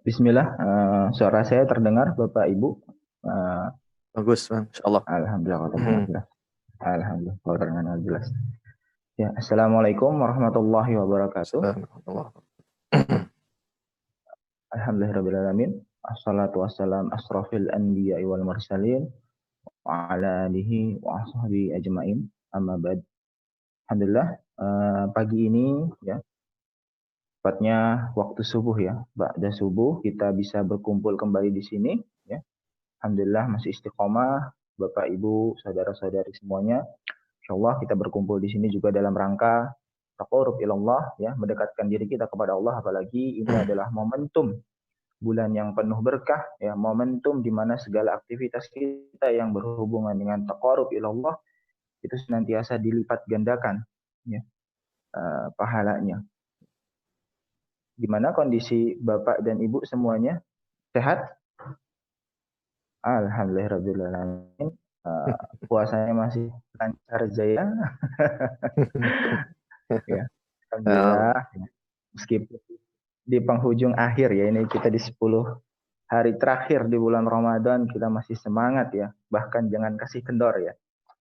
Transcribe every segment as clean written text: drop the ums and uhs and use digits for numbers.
Bismillah, suara saya terdengar Bapak Ibu. Eh, Bagus, Bang. Insyaallah. Alhamdulillah, alhamdulillah, alhamdulillah, alhamdulillah, jelas. Ya, Assalamualaikum warahmatullahi wabarakatuh. Alhamdulillahirrahmanirrahim. Assalatu wassalam asrafil anbiya wal mursalin wa ala alihi wa ashabihi ajmain. Amma ba'd. Alhamdulillah, pagi ini ya, tepatnya waktu subuh ya, ba'da subuh kita bisa berkumpul kembali di sini ya. Alhamdulillah masih istiqomah, Bapak Ibu, saudara-saudari semuanya. Insyaallah kita berkumpul di sini juga dalam rangka taqarrub ilallah ya, mendekatkan diri kita kepada Allah, apalagi ini adalah momentum bulan yang penuh berkah ya, momentum di mana segala aktivitas kita yang berhubungan dengan taqarrub ilallah itu senantiasa dilipat gandakan ya, pahalanya. Gimana kondisi Bapak dan Ibu semuanya? Sehat? Alhamdulillahirrahmanirrahim. Puasanya masih lancar jaya. Ya, alhamdulillah. Meskipun di penghujung akhir ya, ini kita di 10 hari terakhir di bulan Ramadan, kita masih semangat ya. Bahkan jangan kasih kendor ya,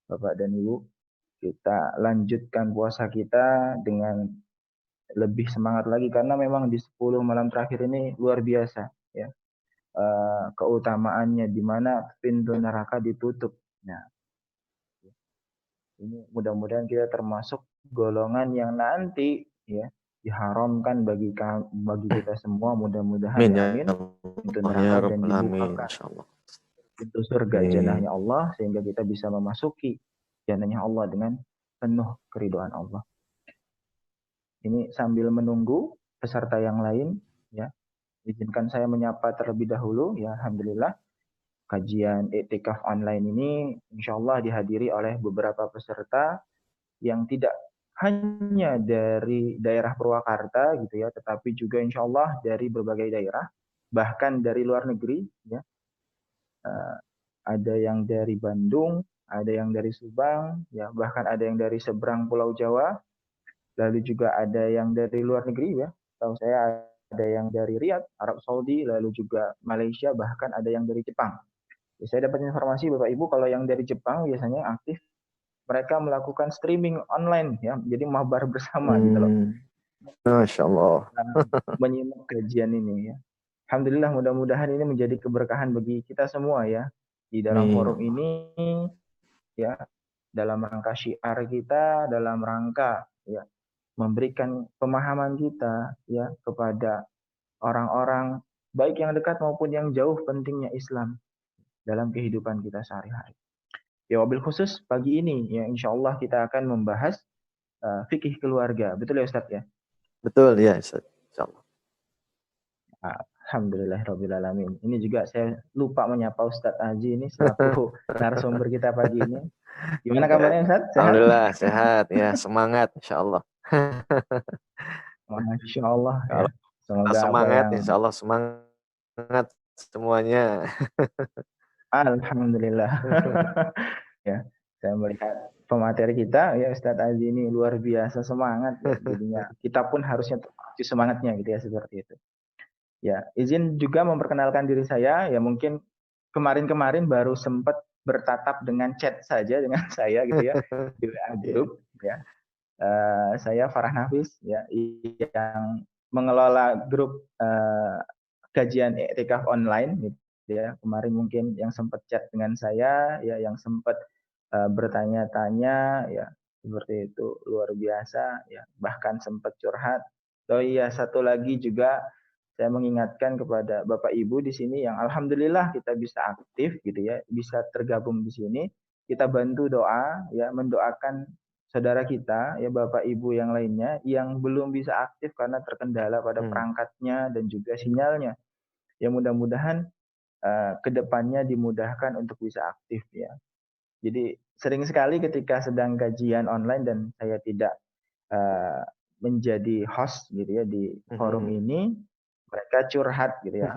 Bapak dan Ibu. Kita lanjutkan puasa kita dengan lebih semangat lagi, karena memang di 10 malam terakhir ini luar biasa ya. Keutamaannya di mana pintu neraka ditutup. Nah, ini mudah-mudahan kita termasuk golongan yang nanti ya diharamkan bagi kita semua, mudah-mudahan ya, amin. Pintu neraka dan dibukakan pintu surga jannahnya Allah, sehingga kita bisa memasuki jannahnya Allah dengan penuh keridhaan Allah. Ini sambil menunggu peserta yang lain ya, izinkan saya menyapa terlebih dahulu ya. Alhamdulillah, kajian i'tikaf online ini insyaallah dihadiri oleh beberapa peserta yang tidak hanya dari daerah Purwakarta gitu ya, tetapi juga insyaallah dari berbagai daerah, bahkan dari luar negeri ya. Ada yang dari Bandung, ada yang dari Subang ya, bahkan ada yang dari seberang Pulau Jawa, lalu juga ada yang dari luar negeri ya. Tahu saya ada yang dari Riyadh, Arab Saudi, lalu juga Malaysia, bahkan ada yang dari Jepang. Ya, saya dapat informasi Bapak Ibu, kalau yang dari Jepang biasanya aktif, mereka melakukan streaming online ya, jadi mabar bersama gitu loh. Masya Allah. Menyimak kajian ini ya. Alhamdulillah, mudah-mudahan ini menjadi keberkahan bagi kita semua ya. Di dalam forum ini ya, dalam rangka syiar kita, dalam rangka ya memberikan pemahaman kita ya kepada orang-orang baik yang dekat maupun yang jauh, pentingnya Islam dalam kehidupan kita sehari-hari. Ya, wabil khusus pagi ini ya, insyaallah kita akan membahas fikih keluarga. Betul ya Ustaz ya? Betul ya Ustaz. Insyaallah. Alhamdulillahirrahmanirrahim. Ini juga saya lupa menyapa Ustadz Aji ini selaku narasumber kita pagi ini. Gimana kabarnya Ustadz? Sehat? Alhamdulillah sehat ya, semangat insyaallah. Masya Allah ya. Semoga semangat, insyaallah semangat semuanya. Alhamdulillah. Ya, saya melihat pemateri kita ya, Ustadz Aji ini luar biasa semangat ya. Jadinya kita pun harusnya terpacu semangatnya gitu ya, seperti itu. Ya, izin juga memperkenalkan diri saya ya, mungkin kemarin-kemarin baru sempat bertatap dengan chat saja dengan saya gitu ya di WA Group ya. Saya Farah Nafis ya, yang mengelola grup kajian i'tikaf online gitu ya. Kemarin mungkin yang sempat chat dengan saya ya, yang sempat bertanya-tanya ya, seperti itu, luar biasa ya, bahkan sempat curhat. Oh iya, satu lagi juga saya mengingatkan kepada Bapak Ibu di sini yang alhamdulillah kita bisa aktif gitu ya, bisa tergabung di sini. Kita bantu doa ya, mendoakan saudara kita ya, Bapak Ibu yang lainnya yang belum bisa aktif karena terkendala pada perangkatnya dan juga sinyalnya. Ya, mudah-mudahan kedepannya dimudahkan untuk bisa aktif ya. Jadi sering sekali ketika sedang kajian online dan saya tidak menjadi host gitu ya di forum ini, mereka curhat gitu ya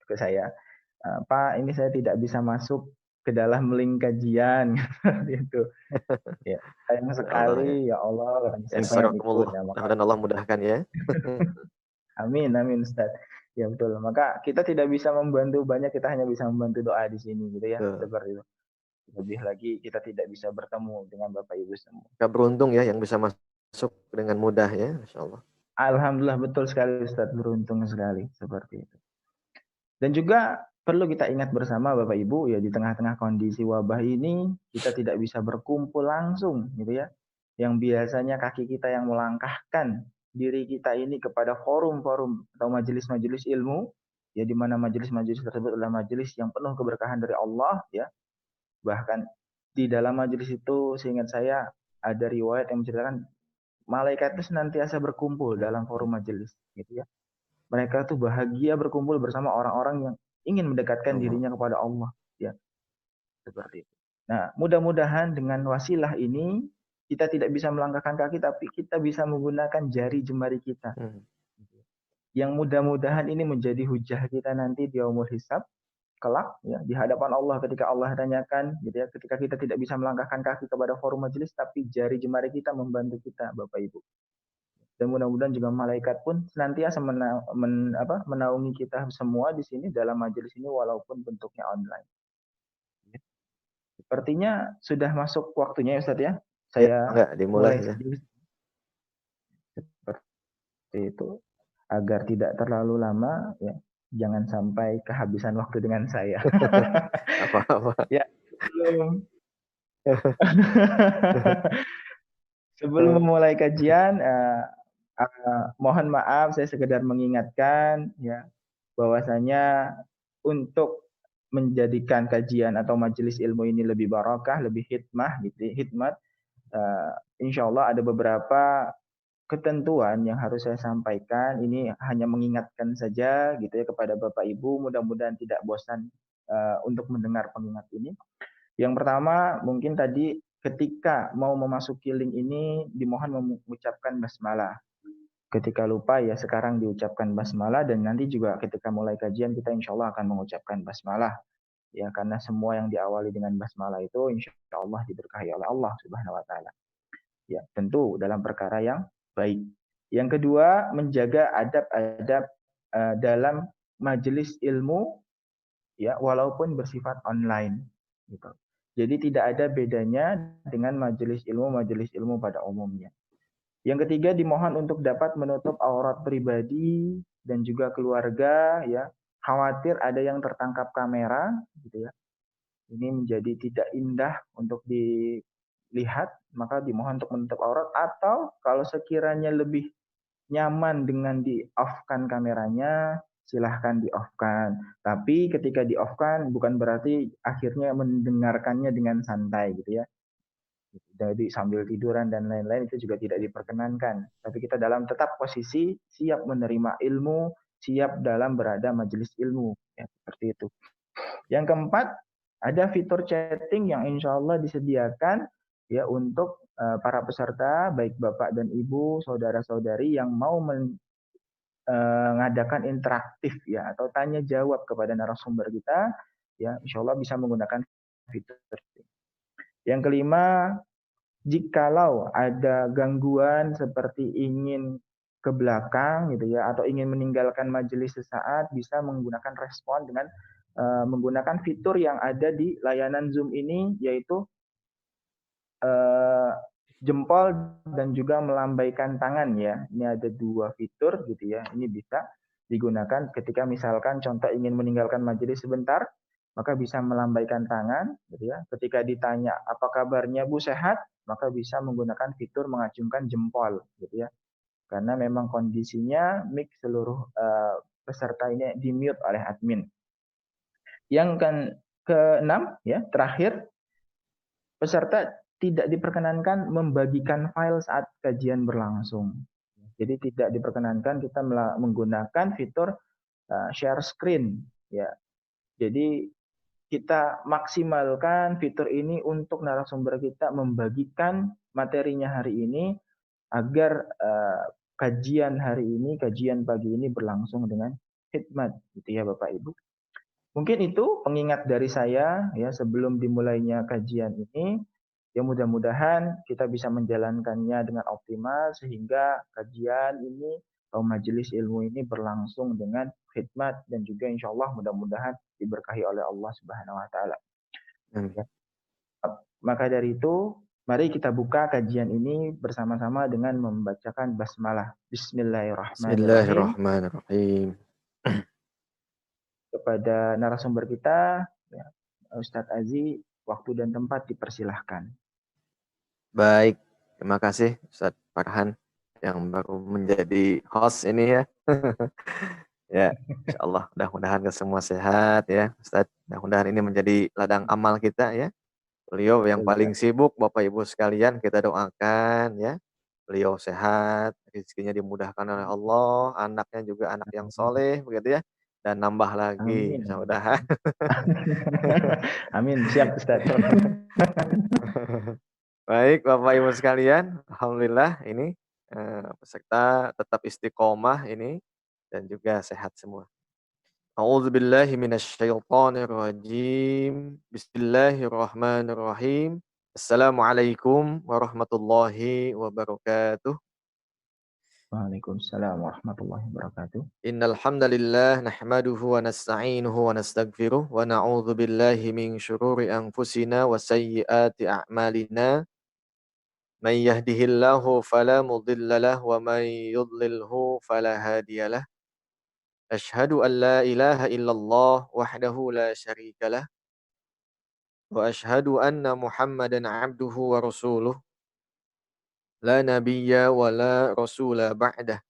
ke saya, Pak, ini saya tidak bisa masuk ke dalam link kajian gitu. Ya, sayang sekali ya Allah, saya pengen ikut ya, Mudah-mudahan Allah mudahkan ya. Amin, amin Ustaz. Ya betul. Maka kita tidak bisa membantu banyak, kita hanya bisa membantu doa di sini gitu ya. Betul. Seperti itu. Lebih lagi kita tidak bisa bertemu dengan Bapak Ibu semua. Gak beruntung ya yang bisa masuk dengan mudah ya, Masya Allah. Alhamdulillah betul sekali Ustaz, beruntung sekali seperti itu. Dan juga perlu kita ingat bersama Bapak Ibu ya, di tengah-tengah kondisi wabah ini kita tidak bisa berkumpul langsung gitu ya. Yang biasanya kaki kita yang melangkahkan diri kita ini kepada forum-forum atau majelis-majelis ilmu, ya di mana majelis-majelis tersebut adalah majelis yang penuh keberkahan dari Allah ya. Bahkan di dalam majelis itu seingat saya ada riwayat yang menceritakan malaikat itu senantiasa berkumpul dalam forum majelis gitu ya. Mereka tuh bahagia berkumpul bersama orang-orang yang ingin mendekatkan dirinya kepada Allah ya, seperti itu. Nah, mudah-mudahan dengan wasilah ini kita tidak bisa melangkahkan kaki, tapi kita bisa menggunakan jari jemari kita. Yang mudah-mudahan ini menjadi hujah kita nanti di yaumul hisab kelak ya, di hadapan Allah ketika Allah tanyakan gitu ya, ketika kita tidak bisa melangkahkan kaki kepada forum majelis tapi jari jemari kita membantu kita Bapak Ibu. Dan mudah-mudahan juga malaikat pun senantiasa menaungi kita semua di sini dalam majelis ini walaupun bentuknya online. Sepertinya sudah masuk waktunya ya Ustaz ya. Ya, Saya enggak dimulai mulai ya. seperti itu agar tidak terlalu lama ya. Jangan sampai kehabisan waktu dengan saya. Apa-apa. Ya, sebelum memulai kajian, mohon maaf saya sekedar mengingatkan ya bahwasanya untuk menjadikan kajian atau majelis ilmu ini lebih barokah, lebih hikmah gitu, hikmat. Insya Allah ada beberapa ketentuan yang harus saya sampaikan. Ini hanya mengingatkan saja gitu ya kepada Bapak Ibu. Mudah-mudahan tidak bosan untuk mendengar pengingat ini. Yang pertama mungkin tadi ketika mau memasuki link ini dimohon mengucapkan basmalah. Ketika lupa ya sekarang diucapkan basmalah, dan nanti juga ketika mulai kajian kita insya Allah akan mengucapkan basmalah. Ya karena semua yang diawali dengan basmalah itu insya Allah diberkahi oleh Allah Subhanahu Wa Taala. Ya tentu dalam perkara yang baik. Yang kedua menjaga adab-adab dalam majelis ilmu ya walaupun bersifat online. Gitu. Jadi tidak ada bedanya dengan majelis ilmu pada umumnya. Yang ketiga dimohon untuk dapat menutup aurat pribadi dan juga keluarga ya. Khawatir ada yang tertangkap kamera gitu ya. Ini menjadi tidak indah untuk dilihat, maka dimohon untuk menutup aurat, atau kalau sekiranya lebih nyaman dengan di-off-kan kameranya, silahkan di-off-kan. Tapi ketika di-off-kan bukan berarti akhirnya mendengarkannya dengan santai gitu ya. Jadi sambil tiduran dan lain-lain itu juga tidak diperkenankan. Tapi kita dalam tetap posisi siap menerima ilmu, siap dalam berada majelis ilmu. Ya, seperti itu. Yang keempat, ada fitur chatting yang insya Allah disediakan ya untuk para peserta, baik Bapak dan Ibu, saudara-saudari yang mau mengadakan interaktif ya atau tanya jawab kepada narasumber kita, ya insya Allah bisa menggunakan fitur chatting. Yang kelima, jikalau ada gangguan seperti ingin ke belakang gitu ya atau ingin meninggalkan majelis sesaat, bisa menggunakan respon dengan menggunakan fitur yang ada di layanan Zoom ini, yaitu jempol dan juga melambaikan tangan ya. Ini ada dua fitur gitu ya. Ini bisa digunakan ketika misalkan contoh ingin meninggalkan majelis sebentar, maka bisa melambaikan tangan gitu ya. Ketika ditanya apa kabarnya Bu, sehat, maka bisa menggunakan fitur mengacungkan jempol gitu ya. Karena memang kondisinya mic seluruh peserta ini di mute oleh admin. Yang keenam ya, terakhir, peserta tidak diperkenankan membagikan file saat kajian berlangsung. Jadi tidak diperkenankan kita menggunakan fitur share screen ya. Jadi kita maksimalkan fitur ini untuk narasumber kita membagikan materinya hari ini agar kajian hari ini, kajian pagi ini berlangsung dengan hikmat gitu ya Bapak Ibu. Mungkin itu pengingat dari saya ya sebelum dimulainya kajian ini. Ya mudah-mudahan kita bisa menjalankannya dengan optimal sehingga kajian ini atau majelis ilmu ini berlangsung dengan khidmat dan juga insya Allah mudah-mudahan diberkahi oleh Allah Subhanahu Wa Taala. Amin. Ya. Maka dari itu, mari kita buka kajian ini bersama-sama dengan membacakan basmalah. Bismillahirrahmanirrahim. Bismillahirrahmanirrahim. Kepada narasumber kita, ya, Ustadz Azi, waktu dan tempat dipersilahkan. Baik, terima kasih Ustadz Farhan yang baru menjadi host ini ya. Ya, insya Allah mudah-mudahan ke semua sehat ya Ustadz. Mudah-mudahan ini menjadi ladang amal kita ya. Beliau yang paling sibuk, Bapak Ibu sekalian, kita doakan ya. Beliau sehat, rezekinya dimudahkan oleh Allah, anaknya juga anak yang soleh, begitu ya. Dan nambah lagi, Amin. mudah-mudahan. Amin. Siap Ustaz. Baik, Bapak Ibu sekalian, alhamdulillah ini peserta tetap istiqomah ini dan juga sehat semua. A'udzubillahi minasyaitonirrajim. Bismillahirrahmanirrahim. Assalamualaikum warahmatullahi wabarakatuh. Waalaikumsalam warahmatullahi wabarakatuh. Innal hamdalillah nahmaduhu wa nasta'inuhu wa nastaghfiruh wa na'udzu billahi min syururi anfusina wa sayyiati a'malina. May yahdihillahu fala mudilla lahu wa may yudlilhu fala hadiyalah. Asyhadu an la ilaha illallah wahdahu la syarika lah wa asyhadu anna Muhammadan 'abduhu wa rasuluh la nabiyya wa la rasula ba'dah.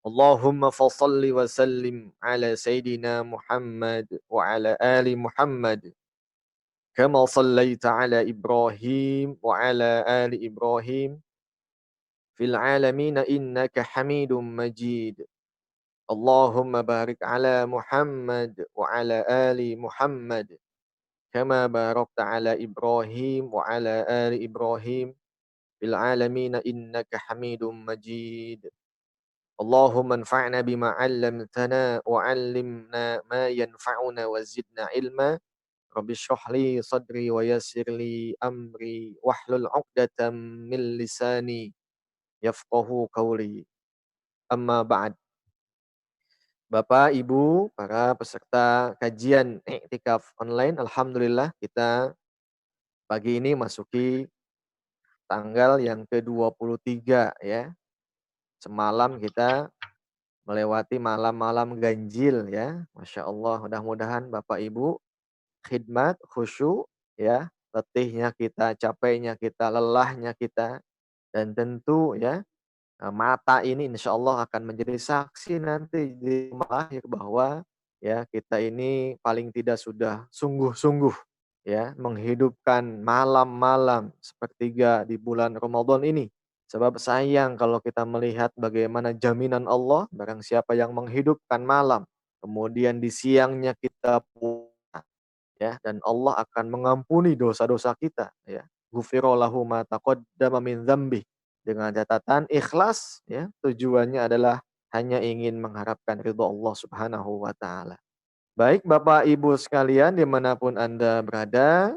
Allahumma fassalli wa sallim ala sayyidina Muhammad wa ala ali Muhammad kama sallaita ala Ibrahim wa ala ali Ibrahim fil alamin innaka Hamidum Majid. Allahumma barik ala Muhammad wa ala ali Muhammad kama barakta ala Ibrahim wa ala ali Ibrahim fil alamin innaka Hamidum Majid. Allahumma anfa'na bima 'allamtana wa 'allimna ma yanfa'una wa zidna ilma. Rabbi shrah li sadri wa yassir li amri wahlul 'uqdatam min lisani yafqahu qawli. Amma ba'd. Bapak, Ibu, para peserta kajian iktikaf online, alhamdulillah kita pagi ini masuki tanggal yang ke-23 ya. Semalam kita melewati malam-malam ganjil ya. Masya Allah, mudah-mudahan Bapak Ibu khidmat, khusyuk ya. Letihnya kita, capeknya kita, lelahnya kita. Dan tentu ya, mata ini insya Allah akan menjadi saksi nanti di akhir bahwa ya kita ini paling tidak sudah sungguh-sungguh ya menghidupkan malam-malam sepertiga di bulan Ramadan ini. Sebab sayang kalau kita melihat bagaimana jaminan Allah, barang siapa yang menghidupkan malam, kemudian di siangnya kita puasa, ya, dan Allah akan mengampuni dosa-dosa kita, ya. Ghufira lahu ma taqaddama min dzambi. Dengan catatan ikhlas, ya, tujuannya adalah hanya ingin mengharapkan ridho Allah Subhanahu wa taala. Baik Bapak Ibu sekalian dimanapun Anda berada,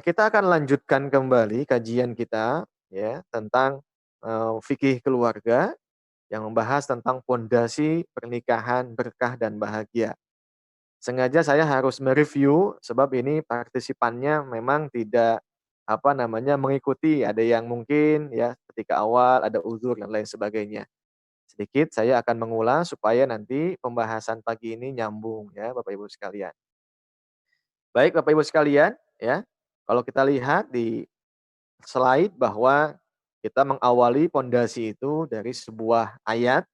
kita akan lanjutkan kembali kajian kita ya tentang fikih keluarga yang membahas tentang pondasi pernikahan berkah dan bahagia. Sengaja saya harus mereview sebab ini partisipannya memang tidak apa namanya mengikuti, ada yang mungkin ya ketika awal ada uzur dan lain sebagainya. Sedikit saya akan mengulang supaya nanti pembahasan pagi ini nyambung ya Bapak Ibu sekalian. Baik Bapak Ibu sekalian, ya. Kalau kita lihat di slide bahwa kita mengawali pondasi itu dari sebuah ayat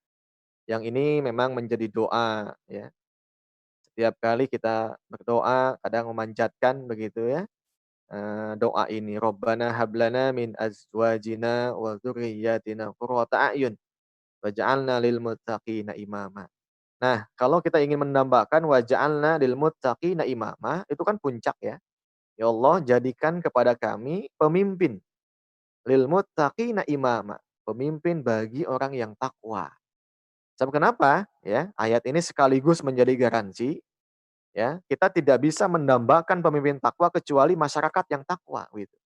yang ini memang menjadi doa ya. Setiap kali kita berdoa kadang memanjatkan begitu ya. Doa ini Rabbana hablana min azwajina wa dzurriyyatina qurrata a'yun waj'alna lil muttaqina imama. Nah, kalau kita ingin menambahkan waj'alna lil muttaqina imama itu kan puncak ya. Ya Allah, jadikan kepada kami pemimpin lil muttaqina imama, pemimpin bagi orang yang takwa. Sebab kenapa? Ya, ayat ini sekaligus menjadi garansi ya, kita tidak bisa mendambakan pemimpin takwa kecuali masyarakat yang takwa gitu.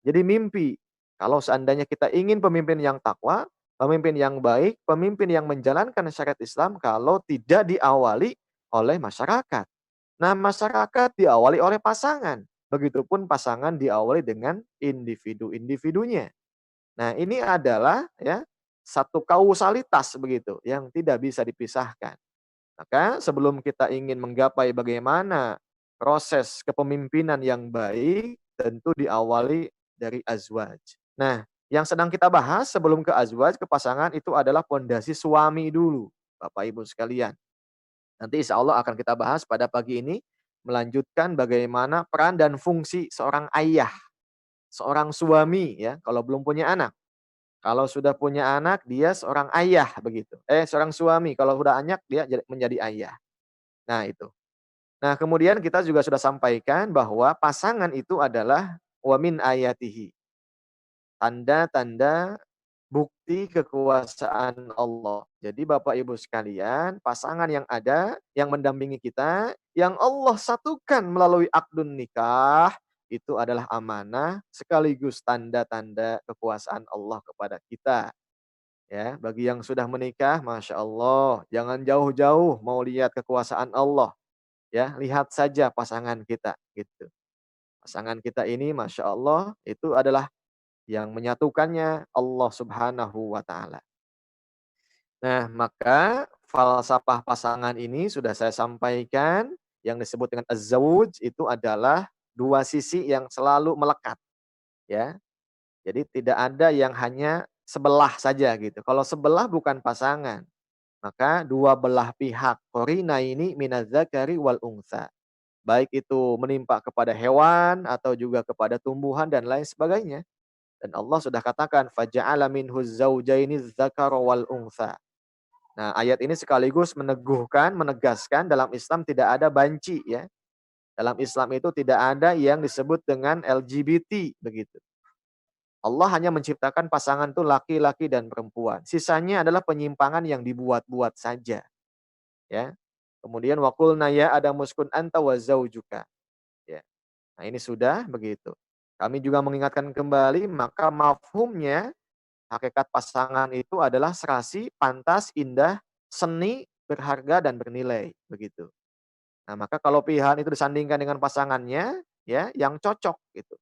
Jadi mimpi kalau seandainya kita ingin pemimpin yang takwa, Pemimpin yang baik, pemimpin yang menjalankan syariat Islam kalau tidak diawali oleh masyarakat. Nah, masyarakat diawali oleh pasangan. Begitupun pasangan diawali dengan individu-individunya. Nah, ini adalah ya satu kausalitas begitu yang tidak bisa dipisahkan. Maka sebelum kita ingin menggapai bagaimana proses kepemimpinan yang baik, tentu diawali dari azwaj. Nah, yang sedang kita bahas sebelum ke azwaj, ke pasangan itu adalah pondasi suami dulu, Bapak Ibu sekalian. Nanti insya Allah akan kita bahas pada pagi ini, melanjutkan bagaimana peran dan fungsi seorang ayah, seorang suami ya, kalau belum punya anak. Kalau sudah punya anak, dia seorang ayah begitu. Seorang suami, kalau sudah anak, dia menjadi ayah. Nah itu. Nah kemudian kita juga sudah sampaikan bahwa pasangan itu adalah wamin ayatihi. Tanda-tanda bukti kekuasaan Allah. Jadi Bapak Ibu sekalian, pasangan yang ada, yang mendampingi kita, yang Allah satukan melalui akdun nikah, itu adalah amanah sekaligus tanda-tanda kekuasaan Allah kepada kita. Ya, bagi yang sudah menikah, masya Allah, jangan jauh-jauh mau lihat kekuasaan Allah. Ya, lihat saja pasangan kita, gitu. Pasangan kita ini, masya Allah, itu adalah yang menyatukannya Allah Subhanahu wa Ta'ala. Nah, maka falsafah pasangan ini sudah saya sampaikan, yang disebut dengan az-zawj itu adalah dua sisi yang selalu melekat, ya. Jadi tidak ada yang hanya sebelah saja gitu. Kalau sebelah bukan pasangan, maka dua belah pihak korina ini minaz-zakari wal unsa. Baik itu menimpa kepada hewan atau juga kepada tumbuhan dan lain sebagainya. Dan Allah sudah katakan faja'ala minhuz zaujaini dzakara wal unsa. Nah, ayat ini sekaligus meneguhkan, menegaskan dalam Islam tidak ada banci ya. Dalam Islam itu tidak ada yang disebut dengan LGBT begitu. Allah hanya menciptakan pasangan itu laki-laki dan perempuan. Sisanya adalah penyimpangan yang dibuat-buat saja, ya. Kemudian waqulna ya Adamu uskun anta wa zaujuka, ya. Nah, ini sudah begitu. Kami juga mengingatkan kembali maka mafhumnya hakikat pasangan itu adalah serasi, pantas, indah, seni, berharga dan bernilai, begitu. Nah, maka kalau pilihan itu disandingkan dengan pasangannya, ya, yang cocok gitu.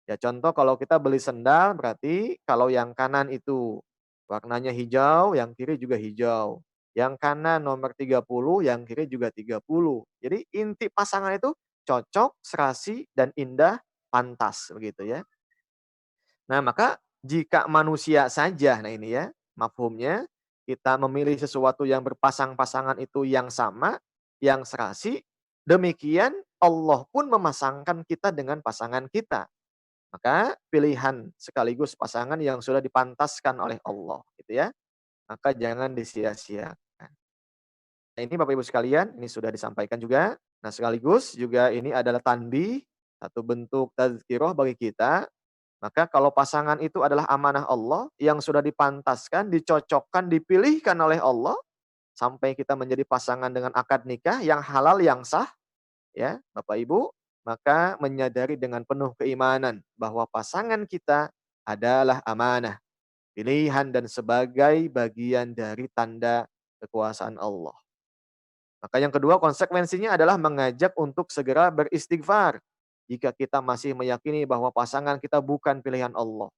Ya contoh kalau kita beli sendal berarti kalau yang kanan itu warnanya hijau, yang kiri juga hijau. Yang kanan nomor 30, yang kiri juga 30. Jadi inti pasangan itu cocok, serasi, dan indah, pantas begitu ya. Nah maka jika manusia saja, nah ini ya mafhumnya, kita memilih sesuatu yang berpasang-pasangan itu yang sama, yang serasi, demikian Allah pun memasangkan kita dengan pasangan kita. Maka pilihan sekaligus pasangan yang sudah dipantaskan oleh Allah gitu ya. Maka jangan disia-siakan. Nah, ini Bapak Ibu sekalian, ini sudah disampaikan juga. Nah, sekaligus juga ini adalah tanbih, satu bentuk tazkirah bagi kita. Maka kalau pasangan itu adalah amanah Allah yang sudah dipantaskan, dicocokkan, dipilihkan oleh Allah sampai kita menjadi pasangan dengan akad nikah yang halal, yang sah, ya, Bapak Ibu, maka menyadari dengan penuh keimanan bahwa pasangan kita adalah amanah, pilihan dan sebagai bagian dari tanda kekuasaan Allah. Maka yang kedua konsekuensinya adalah mengajak untuk segera beristighfar jika kita masih meyakini bahwa pasangan kita bukan pilihan Allah.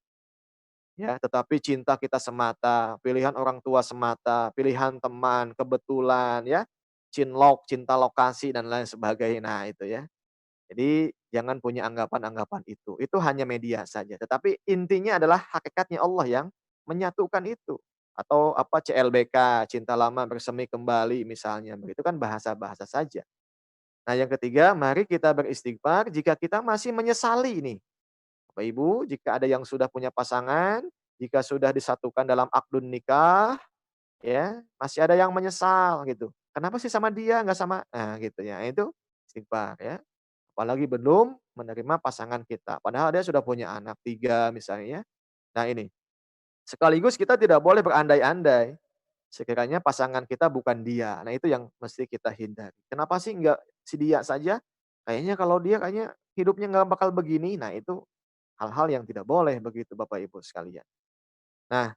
Ya, tetapi cinta kita semata, pilihan orang tua semata, pilihan teman, kebetulan ya, cinlok, cinta lokasi dan lain sebagainya. Nah, itu ya. Jadi jangan punya anggapan-anggapan itu. Itu hanya media saja. Tetapi intinya adalah hakikatnya Allah yang menyatukan itu. Atau apa CLBK, cinta lama bersemi kembali misalnya. Begitu kan bahasa-bahasa saja. Nah yang ketiga, mari kita beristighfar jika kita masih menyesali ini. Bapak Ibu, jika ada yang sudah punya pasangan, jika sudah disatukan dalam akdun nikah, ya masih ada yang menyesal gitu. Kenapa sih sama dia, nggak sama? Nah gitu ya, itu istighfar ya. Apalagi belum menerima pasangan kita. Padahal dia sudah punya anak 3 misalnya ya. Nah ini, sekaligus kita tidak boleh berandai-andai. Sekiranya pasangan kita bukan dia. Nah itu yang mesti kita hindari. Kenapa sih nggak si dia saja? Kayaknya kalau dia kayaknya hidupnya nggak bakal begini. Nah itu hal-hal yang tidak boleh begitu Bapak Ibu sekalian. Nah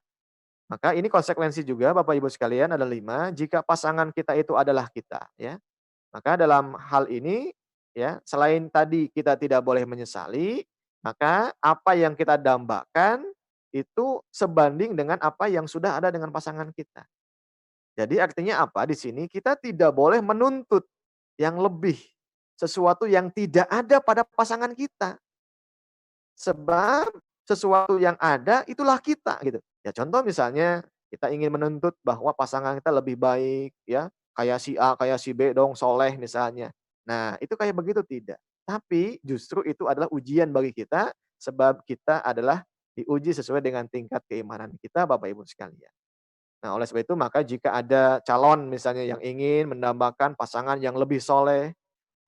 Maka ini konsekuensi juga Bapak Ibu sekalian ada 5, jika pasangan kita itu adalah kita ya. Maka dalam hal ini ya, selain tadi kita tidak boleh menyesali, maka apa yang kita dambakan itu sebanding dengan apa yang sudah ada dengan pasangan kita. Jadi artinya apa? Di sini kita tidak boleh menuntut yang lebih, sesuatu yang tidak ada pada pasangan kita. Sebab sesuatu yang ada itulah kita gitu. Ya contoh misalnya kita ingin menuntut bahwa pasangan kita lebih baik ya, kayak si A, kayak si B dong, soleh misalnya. Nah itu kayak begitu tidak. Tapi justru itu adalah ujian bagi kita, sebab kita adalah diuji sesuai dengan tingkat keimanan kita Bapak Ibu sekalian. Nah oleh sebab itu maka jika ada calon misalnya yang ingin mendambakan pasangan yang lebih soleh,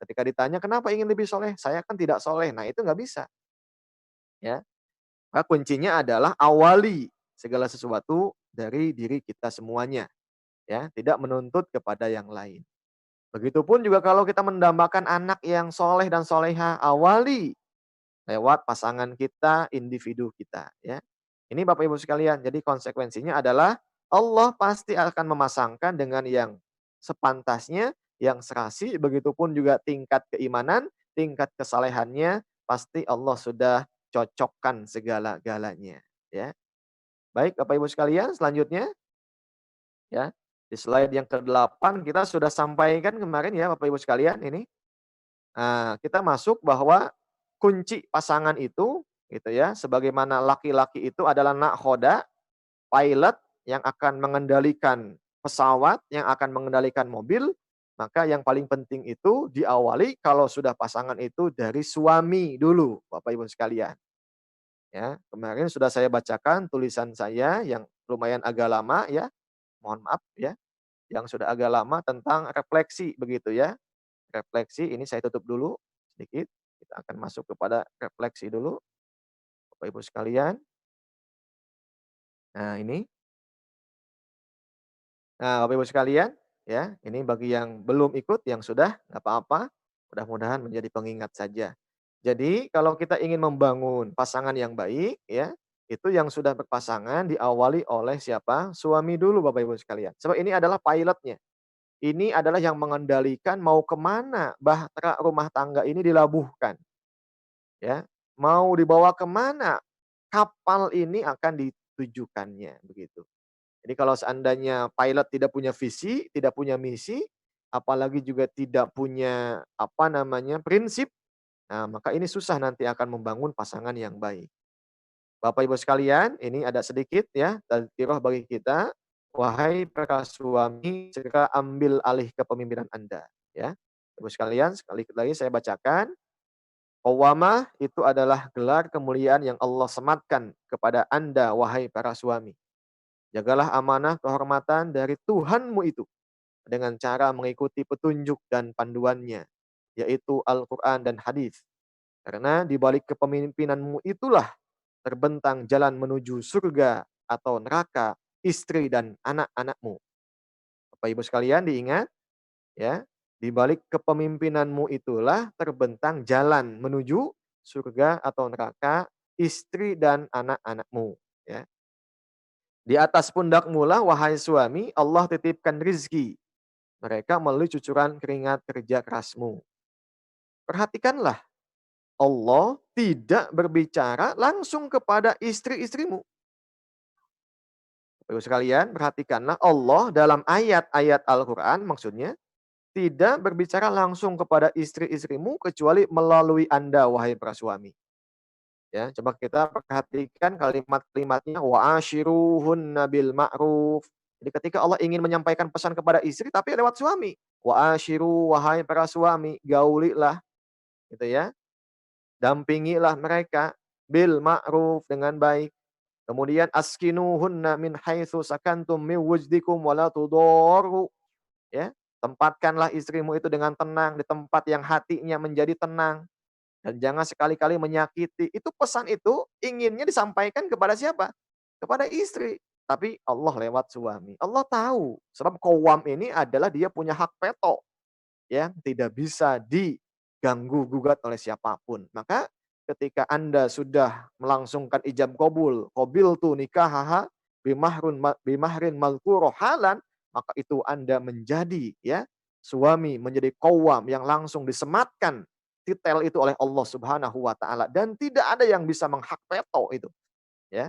ketika ditanya kenapa ingin lebih soleh? Saya kan tidak soleh. Nah itu nggak bisa ya. Maka kuncinya adalah awali segala sesuatu dari diri kita semuanya, ya, tidak menuntut kepada yang lain. Begitupun juga kalau kita mendambakan anak yang soleh dan soleha, awali lewat pasangan kita, individu kita, ya. Ini Bapak Ibu sekalian, jadi konsekuensinya adalah Allah pasti akan memasangkan dengan yang sepantasnya, yang serasi, begitupun juga tingkat keimanan, tingkat kesalehannya, pasti Allah sudah cocokkan segala-galanya, ya. Baik Bapak Ibu sekalian, selanjutnya ya, di slide yang ke-8 kita sudah sampaikan kemarin ya Bapak Ibu sekalian ini. Kita masuk bahwa kunci pasangan itu gitu ya, sebagaimana laki-laki itu adalah nakhoda, pilot yang akan mengendalikan pesawat, yang akan mengendalikan mobil, maka yang paling penting itu diawali kalau sudah pasangan itu dari suami dulu Bapak Ibu sekalian. Ya, kemarin sudah saya bacakan tulisan saya yang lumayan agak lama ya, mohon maaf ya, yang sudah agak lama tentang refleksi begitu ya. Refleksi ini saya tutup dulu sedikit, kita akan masuk kepada refleksi dulu, Bapak Ibu sekalian. Nah ini, nah Bapak Ibu sekalian, ya ini bagi yang belum ikut, yang sudah nggak apa-apa, mudah-mudahan menjadi pengingat saja. Jadi kalau kita ingin membangun pasangan yang baik ya, itu yang sudah berpasangan diawali oleh siapa? Suami dulu Bapak Ibu sekalian. Sebab ini adalah pilotnya. Ini adalah yang mengendalikan mau kemana bahtera rumah tangga ini dilabuhkan, ya. Mau dibawa kemana kapal ini akan ditujukannya, begitu. Jadi kalau seandainya pilot tidak punya visi, tidak punya misi, apalagi juga tidak punya, apa namanya, prinsip, nah maka ini susah nanti akan membangun pasangan yang baik. Bapak Ibu sekalian, ini ada sedikit ya tazkirah bagi kita. Wahai para suami, segera ambil alih kepemimpinan Anda, ya. Ibu sekalian, sekali lagi saya bacakan. Qawwamah itu adalah gelar kemuliaan yang Allah sematkan kepada Anda, wahai para suami. Jagalah amanah kehormatan dari Tuhanmu itu dengan cara mengikuti petunjuk dan panduannya, yaitu Al-Quran dan hadis. Karena di balik kepemimpinanmu itulah terbentang jalan menuju surga atau neraka, istri dan anak-anakmu. Bapak Ibu sekalian diingat ya, di balik kepemimpinanmu itulah terbentang jalan menuju surga atau neraka, istri dan anak-anakmu ya. Di atas pundakmu lah wahai suami Allah titipkan rizki mereka melalui cucuran keringat kerja kerasmu. Perhatikanlah Allah tidak berbicara langsung kepada istri-istrimu. Ibu sekalian, perhatikanlah Allah dalam ayat-ayat Al-Quran maksudnya tidak berbicara langsung kepada istri-istrimu kecuali melalui Anda, wahai para suami. Ya, coba kita perhatikan kalimat-kalimatnya wa ashiruhunna bil ma'ruf. Jadi ketika Allah ingin menyampaikan pesan kepada istri tapi lewat suami. Wa ashiru wahai para suami, gaulilah gitu ya. Dampingilah mereka bil ma'ruf dengan baik. Kemudian askinuhunna min haitsu sakantum min wujdikum wa la tudarru. Ya, tempatkanlah istrimu itu dengan tenang di tempat yang hatinya menjadi tenang dan jangan sekali-kali menyakiti. Itu pesan itu inginnya disampaikan kepada siapa? Kepada istri. Tapi Allah lewat suami. Allah tahu sebab qawwam ini adalah dia punya hak veto yang tidak bisa diganggu gugat oleh siapapun. Maka ketika Anda sudah melangsungkan ijab qabul, qabiltu nikahaha, bimahrin madhkura halan, maka itu Anda menjadi ya suami, menjadi qawwam yang langsung disematkan titel itu oleh Allah Subhanahu wa taala dan tidak ada yang bisa menghak veto itu, ya.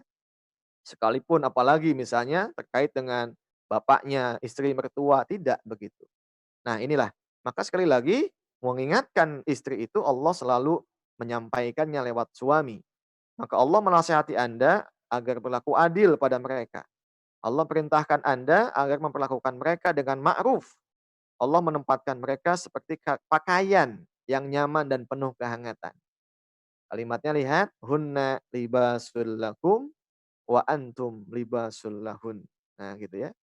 Sekalipun apalagi misalnya terkait dengan bapaknya, istri mertua, tidak begitu. Nah inilah, maka sekali lagi mengingatkan istri itu Allah selalu menyampaikannya lewat suami. Maka Allah menasihati Anda agar berlaku adil pada mereka. Allah perintahkan Anda agar memperlakukan mereka dengan ma'ruf. Allah menempatkan mereka seperti pakaian yang nyaman dan penuh kehangatan. Kalimatnya lihat, hunna libasul lakum wa antum libasul lahun. Nah gitu ya.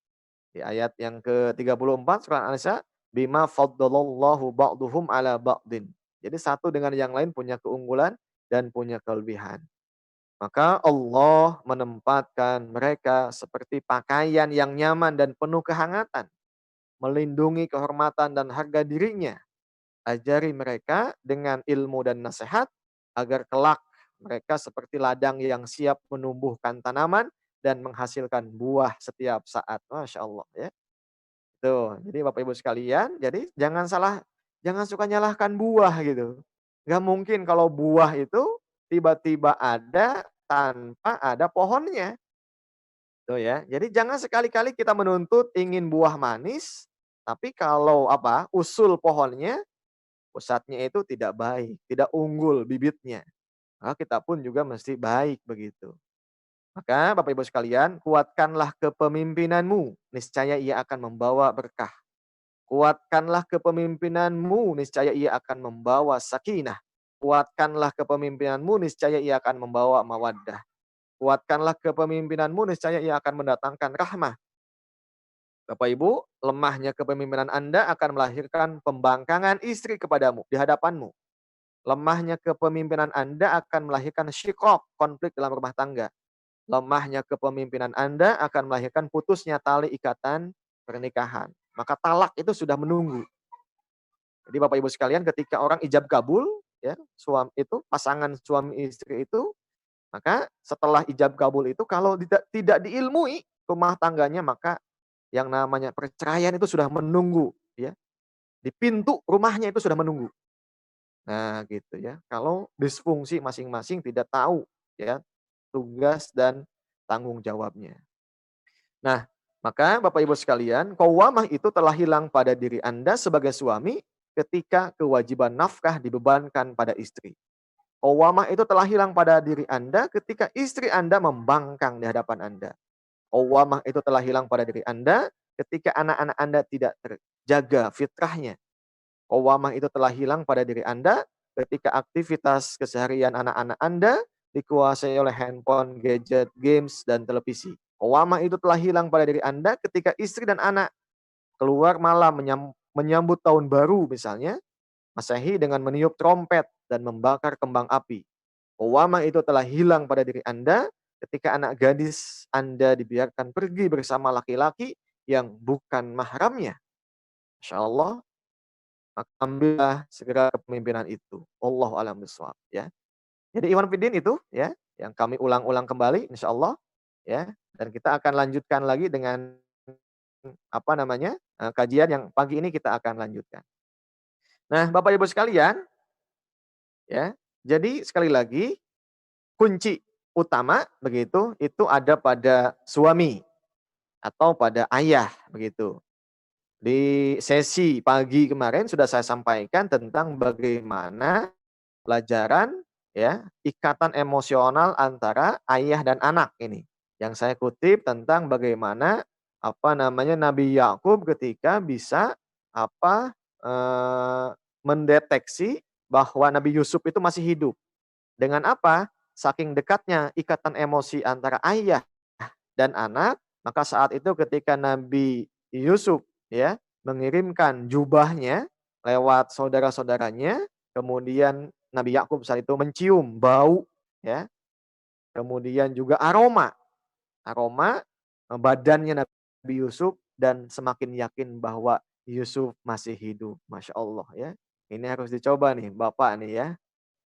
Di ayat yang ke-34 surah An-Nisa, bima faddalallahu ba'duhum ala ba'din. Jadi satu dengan yang lain punya keunggulan dan punya kelebihan. Maka Allah menempatkan mereka seperti pakaian yang nyaman dan penuh kehangatan. Melindungi kehormatan dan harga dirinya. Ajari mereka dengan ilmu dan nasihat agar kelak mereka seperti ladang yang siap menumbuhkan tanaman dan menghasilkan buah setiap saat. Masya Allah ya. Tuh, jadi Bapak Ibu sekalian, jadi jangan suka nyalahkan buah gitu. Nggak mungkin kalau buah itu tiba-tiba ada tanpa ada pohonnya. Tuh ya. Jadi jangan sekali-kali kita menuntut ingin buah manis, tapi kalau usul pohonnya, pusatnya itu tidak baik, tidak unggul bibitnya. Maka kita pun juga mesti baik begitu. Maka Bapak Ibu sekalian, kuatkanlah kepemimpinanmu, niscaya ia akan membawa berkah. Kuatkanlah kepemimpinanmu, niscaya ia akan membawa sakinah. Kuatkanlah kepemimpinanmu, niscaya ia akan membawa mawaddah. Kuatkanlah kepemimpinanmu, niscaya ia akan mendatangkan rahmah. Bapak Ibu, lemahnya kepemimpinan Anda akan melahirkan pembangkangan istri kepadamu, di hadapanmu. Lemahnya kepemimpinan Anda akan melahirkan syikok, konflik dalam rumah tangga. Lemahnya kepemimpinan Anda akan melahirkan putusnya tali ikatan pernikahan. Maka talak itu sudah menunggu. Jadi Bapak Ibu sekalian, ketika orang ijab kabul, ya, suami itu pasangan suami istri itu, maka setelah ijab kabul itu kalau tidak diilmui rumah tangganya, maka yang namanya perceraian itu sudah menunggu, ya. Di pintu rumahnya itu sudah menunggu. Nah, gitu ya. Kalau disfungsi masing-masing tidak tahu ya tugas dan tanggung jawabnya. Nah, maka Bapak Ibu sekalian, qawwamah itu telah hilang pada diri Anda sebagai suami ketika kewajiban nafkah dibebankan pada istri. Qawwamah itu telah hilang pada diri Anda ketika istri Anda membangkang di hadapan Anda. Qawwamah itu telah hilang pada diri Anda ketika anak-anak Anda tidak terjaga fitrahnya. Qawwamah itu telah hilang pada diri Anda ketika aktivitas keseharian anak-anak Anda dikuasai oleh handphone, gadget, games, dan televisi. Qawwamah itu telah hilang pada diri Anda ketika istri dan anak keluar malam menyambut tahun baru misalnya, Masehi dengan meniup trompet dan membakar kembang api. Qawwamah itu telah hilang pada diri Anda ketika anak gadis Anda dibiarkan pergi bersama laki-laki yang bukan mahramnya. Masya Allah, maka ambillah segera kepemimpinan itu. Wallahu a'lam bishawab ya. Jadi Iwan Fiddin itu ya yang kami ulang-ulang kembali insya Allah ya, dan kita akan lanjutkan lagi dengan kajian yang pagi ini kita akan lanjutkan. Nah, Bapak Ibu sekalian ya. Jadi sekali lagi kunci utama begitu itu ada pada suami atau pada ayah begitu. Di sesi pagi kemarin sudah saya sampaikan tentang bagaimana pelajaran ya, ikatan emosional antara ayah dan anak ini. Yang saya kutip tentang bagaimana Nabi Yakub ketika bisa mendeteksi bahwa Nabi Yusuf itu masih hidup. Dengan apa? Saking dekatnya ikatan emosi antara ayah dan anak, maka saat itu ketika Nabi Yusuf ya mengirimkan jubahnya lewat saudara-saudaranya, kemudian Nabi Yakub saat itu mencium bau ya, kemudian juga aroma badannya Nabi Yusuf dan semakin yakin bahwa Yusuf masih hidup. Masya Allah ya. Ini harus dicoba nih Bapak nih ya.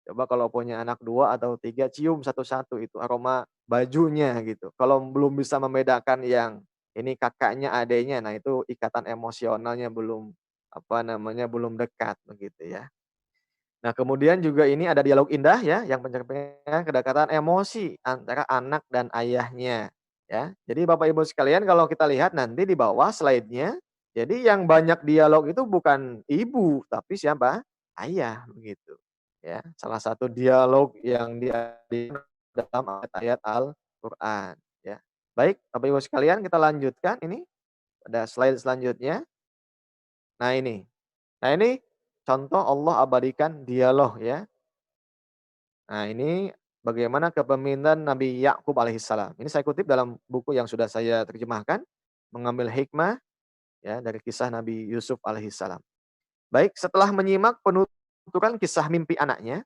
Coba kalau punya anak 2 atau 3 cium satu-satu itu aroma bajunya gitu. Kalau belum bisa membedakan yang ini kakaknya, adeknya, nah itu ikatan emosionalnya belum, apa namanya, belum dekat begitu ya. Nah, kemudian juga ini ada dialog indah ya, yang mencerminkan kedekatan emosi antara anak dan ayahnya, ya. Jadi Bapak Ibu sekalian kalau kita lihat nanti di bawah slide-nya, jadi yang banyak dialog itu bukan ibu, tapi siapa? Ayah, begitu. Ya, salah satu dialog yang dalam ayat-ayat Al-Qur'an, ya. Baik, Bapak Ibu sekalian kita lanjutkan ini, pada slide selanjutnya. Nah ini. Nah ini contoh Allah abadikan dialog ya. Nah ini bagaimana kepemimpinan Nabi Yakub alaihissalam. Ini saya kutip dalam buku yang sudah saya terjemahkan, mengambil hikmah ya dari kisah Nabi Yusuf alaihissalam. Baik, setelah menyimak penuturan kisah mimpi anaknya,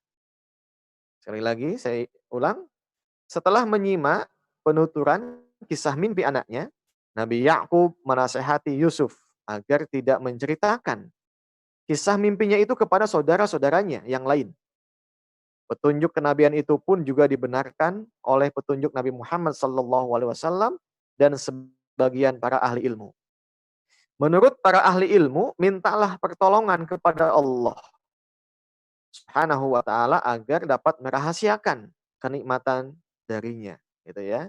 sekali lagi saya ulang, setelah menyimak penuturan kisah mimpi anaknya, Nabi Yakub menasehati Yusuf agar tidak menceritakan kisah mimpinya itu kepada saudara-saudaranya yang lain. Petunjuk kenabian itu pun juga dibenarkan oleh petunjuk Nabi Muhammad SAW dan sebagian para ahli ilmu. Menurut para ahli ilmu, mintalah pertolongan kepada Allah Subhanahu wa taala agar dapat merahasiakan kenikmatan darinya, gitu ya.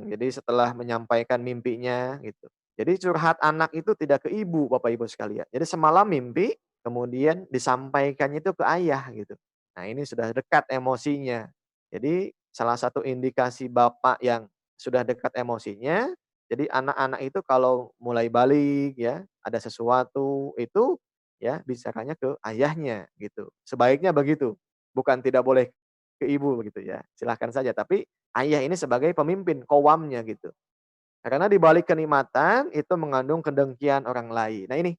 Jadi setelah menyampaikan mimpinya gitu. Jadi curhat anak itu tidak ke ibu, Bapak Ibu sekalian. Jadi semalam mimpi, kemudian disampaikannya itu ke ayah gitu. Nah, ini sudah dekat emosinya. Jadi salah satu indikasi bapak yang sudah dekat emosinya, jadi anak-anak itu kalau mulai balik ya, ada sesuatu itu ya, bicaranya ke ayahnya gitu. Sebaiknya begitu, bukan tidak boleh ke ibu begitu ya, silahkan saja. Tapi ayah ini sebagai pemimpin, qawamnya gitu. Karena di balik kenikmatan itu mengandung kedengkian orang lain. Nah ini,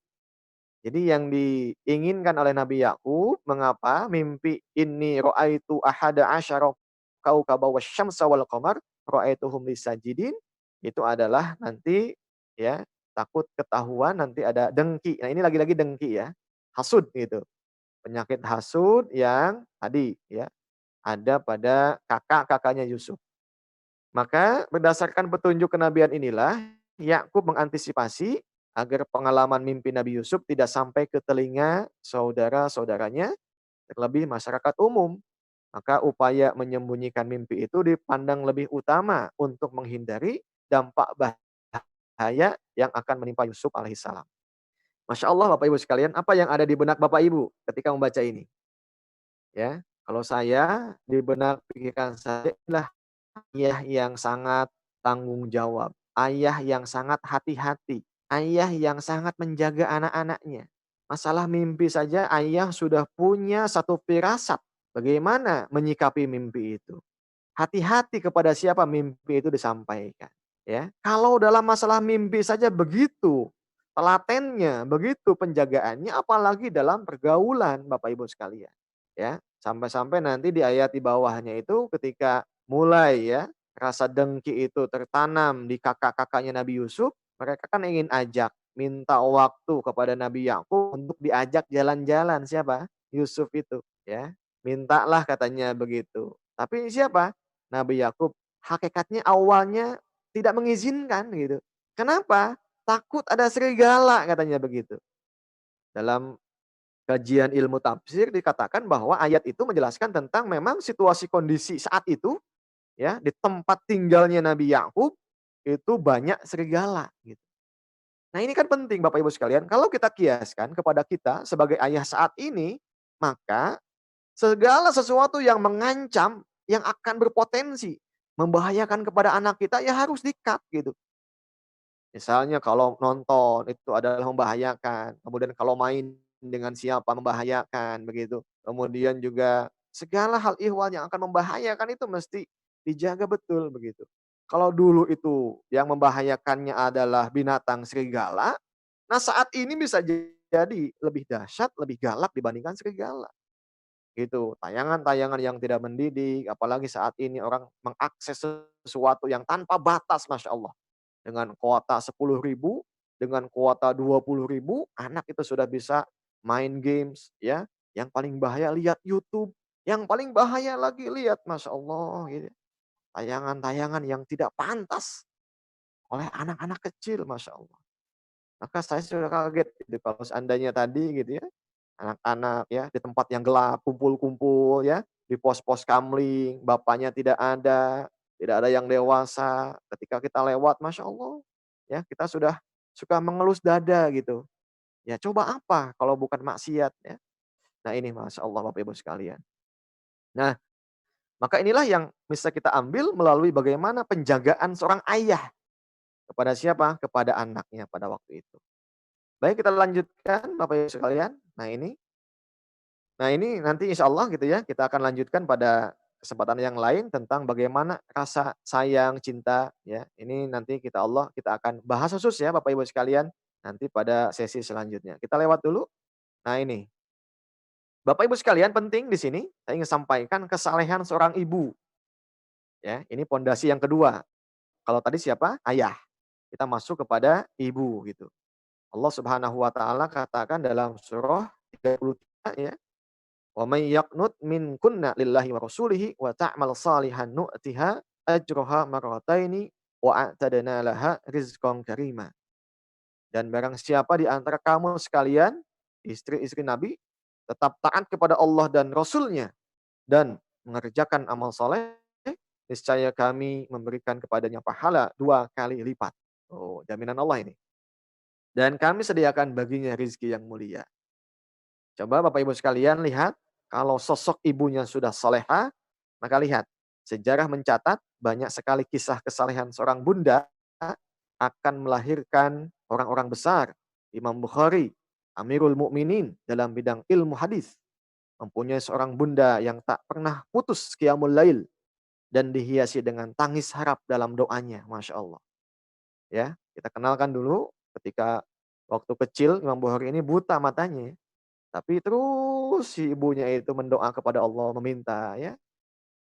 jadi yang diinginkan oleh Nabi Yakub, mengapa mimpi ini ra'aitu ahada asyara kaukaba wasyamsa wal qamar ra'aituhum li sajidin, itu adalah nanti ya, takut ketahuan nanti ada dengki. Nah ini lagi-lagi dengki ya, hasud gitu. Penyakit hasud yang tadi ya, ada pada kakak-kakaknya Yusuf. Maka berdasarkan petunjuk kenabian inilah, Yakub mengantisipasi agar pengalaman mimpi Nabi Yusuf tidak sampai ke telinga saudara-saudaranya, terlebih masyarakat umum. Maka upaya menyembunyikan mimpi itu dipandang lebih utama untuk menghindari dampak bahaya yang akan menimpa Yusuf alaihissalam. Masya Allah Bapak Ibu sekalian, apa yang ada di benak Bapak Ibu ketika membaca ini? Ya, kalau saya di benak pikiran saya inilah ayah yang sangat tanggung jawab, ayah yang sangat hati-hati, ayah yang sangat menjaga anak-anaknya. Masalah mimpi saja ayah sudah punya satu firasat bagaimana menyikapi mimpi itu. Hati-hati kepada siapa mimpi itu disampaikan, ya. Kalau dalam masalah mimpi saja begitu telatennya, begitu penjagaannya, apalagi dalam pergaulan Bapak Ibu sekalian, ya. Sampai-sampai nanti di ayat di bawahnya itu ketika mulai ya, rasa dengki itu tertanam di kakak-kakaknya Nabi Yusuf, mereka kan ingin ajak, minta waktu kepada Nabi Yakub untuk diajak jalan-jalan siapa? Yusuf itu, ya. Mintalah katanya begitu. Tapi siapa? Nabi Yakub hakikatnya awalnya tidak mengizinkan gitu. Kenapa? Takut ada serigala katanya begitu. Dalam kajian ilmu tafsir dikatakan bahwa ayat itu menjelaskan tentang memang situasi kondisi saat itu ya di tempat tinggalnya Nabi Yakub itu banyak serigala gitu. Nah, ini kan penting Bapak Ibu sekalian, kalau kita kiaskan kepada kita sebagai ayah saat ini, maka segala sesuatu yang mengancam, yang akan berpotensi membahayakan kepada anak kita, ya harus di-cut gitu. Misalnya kalau nonton itu adalah membahayakan, kemudian kalau main dengan siapa membahayakan begitu. Kemudian juga segala hal ihwal yang akan membahayakan itu mesti dijaga betul begitu. Kalau dulu itu yang membahayakannya adalah binatang serigala, nah saat ini bisa jadi lebih dahsyat, lebih galak dibandingkan serigala. Gitu, tayangan-tayangan yang tidak mendidik, apalagi saat ini orang mengakses sesuatu yang tanpa batas, Masya Allah. Dengan kuota 10.000, dengan kuota 20.000, anak itu sudah bisa main games, ya. Yang paling bahaya lihat YouTube, Yang paling bahaya lagi lihat Masya Allah gitu, tayangan-tayangan yang tidak pantas oleh anak-anak kecil Masya Allah. Maka saya sudah kaget gitu kalau seandainya tadi gitu ya, anak-anak ya di tempat yang gelap, kumpul-kumpul ya, di pos-pos kamling, bapaknya tidak ada yang dewasa. Ketika kita lewat, Masya Allah, ya kita sudah suka mengelus dada gitu. Ya coba apa kalau bukan maksiat ya. Nah ini Masya Allah Bapak Ibu sekalian. Nah maka inilah yang bisa kita ambil melalui bagaimana penjagaan seorang ayah kepada siapa? Kepada anaknya pada waktu itu. Baik kita lanjutkan Bapak Ibu sekalian. Nah ini nanti insya Allah gitu ya, kita akan lanjutkan pada kesempatan yang lain tentang bagaimana rasa sayang, cinta ya. Ini nanti kita akan bahas khusus ya Bapak Ibu sekalian, nanti pada sesi selanjutnya. Kita lewat dulu. Nah ini, Bapak Ibu sekalian penting di sini, saya ingin sampaikan kesalehan seorang ibu. Ya, ini pondasi yang kedua. Kalau tadi siapa? Ayah. Kita masuk kepada ibu gitu. Allah Subhanahu wa taala katakan dalam surah 33 ya, "Wa may yaqnut minkunna lillahi wa rasulihi wa ta'mal salihan nu'tiha ajraha marrataini wa a'tadna laha rizqan karima." Dan barang siapa di antara kamu sekalian, istri-istri Nabi, tetap taat kepada Allah dan Rasulnya dan mengerjakan amal soleh, niscaya kami memberikan kepadanya pahala 2 kali lipat. Oh, jaminan Allah ini. Dan kami sediakan baginya rizki yang mulia. Coba Bapak Ibu sekalian lihat, kalau sosok ibunya sudah soleha, maka lihat, sejarah mencatat banyak sekali kisah kesalehan seorang bunda akan melahirkan orang-orang besar. Imam Bukhari, Amirul Mukminin dalam bidang ilmu hadis, mempunyai seorang bunda yang tak pernah putus qiyamul lail dan dihiasi dengan tangis harap dalam doanya, Masya Allah. Ya, kita kenalkan dulu ketika waktu kecil Imam Bukhari ini buta matanya, tapi terus si ibunya itu mendoa kepada Allah, meminta ya,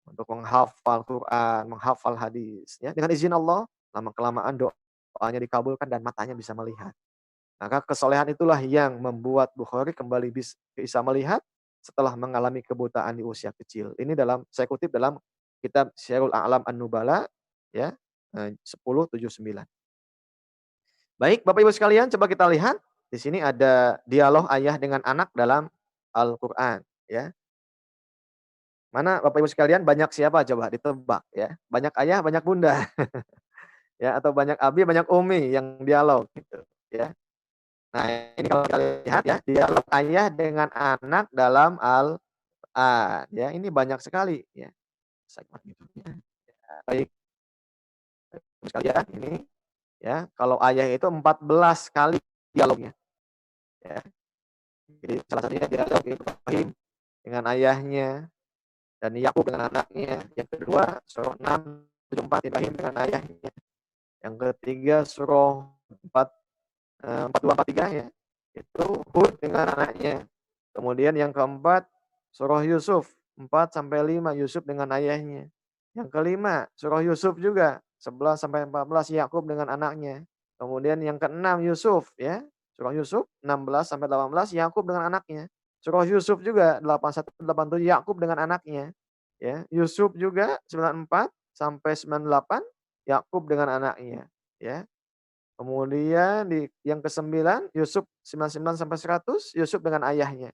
untuk menghafal Quran, menghafal hadis ya. Dengan izin Allah, lama-kelamaan doanya dikabulkan dan matanya bisa melihat. Maka kesolehan itulah yang membuat Bukhari kembali bisa melihat setelah mengalami kebutaan di usia kecil. Ini saya kutip dalam kitab Syiarul A'lam An-Nubala ya, 1079. Baik, Bapak Ibu sekalian, coba kita lihat di sini ada dialog ayah dengan anak dalam Al-Qur'an ya. Mana Bapak Ibu sekalian banyak siapa coba ditebak ya? Banyak ayah, banyak bunda ya atau banyak abi, banyak umi yang dialog gitu ya. Nah, ini kalau kita lihat ya, dialog ayah dengan anak dalam Al-Qur'an ya. Ini banyak sekali ya. Segmen YouTube-nya. Ya, baik, Bapak Ibu sekalian ini ya, kalau ayah itu 14 kali dialognya ya. Jadi salah satunya dialog Ibrahim dengan ayahnya dan Yakub dengan anaknya. Yang kedua surah 674 Ibrahim dengan ayahnya. Yang ketiga surah 4243 ya. Itu Hud dengan anaknya. Kemudian yang keempat surah Yusuf 4 sampai 5 Yusuf dengan ayahnya. Yang kelima surah Yusuf juga 11 sampai 14 Yakub dengan anaknya. Kemudian yang keenam Yusuf ya. Surah Yusuf 16 sampai 18 Yakub dengan anaknya. Surah Yusuf juga 81 87 Yakub dengan anaknya. Ya, Yusuf juga 94 sampai 98 Yakub dengan anaknya, ya. Kemudian yang ke-9 Yusuf 99 sampai 100 Yusuf dengan ayahnya.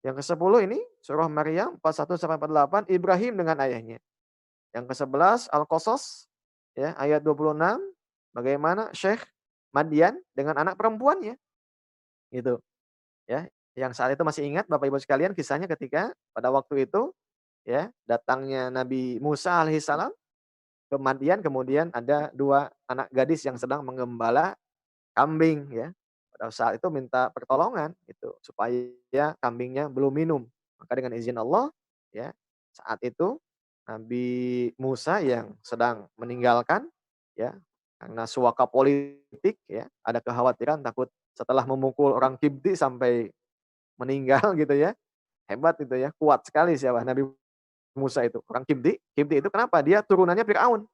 Yang ke-10 ini surah Maryam 41 sampai 48 Ibrahim dengan ayahnya. Yang ke-11 Al-Qasas ya ayat 26 bagaimana Syekh Madian dengan anak perempuannya gitu ya. Yang saat itu masih ingat Bapak Ibu sekalian kisahnya ketika pada waktu itu ya datangnya Nabi Musa alaihissalam ke Madian, kemudian ada 2 anak gadis yang sedang menggembala kambing ya. Pada saat itu minta pertolongan gitu supaya kambingnya belum minum. Maka dengan izin Allah ya, saat itu Nabi Musa yang sedang meninggalkan ya, karena suaka politik ya, ada kekhawatiran takut setelah memukul orang Kipti sampai meninggal gitu ya. Hebat itu ya, kuat sekali siapa Nabi Musa itu. Orang Kipti, Kipti itu kenapa? Dia turunannya Firaun.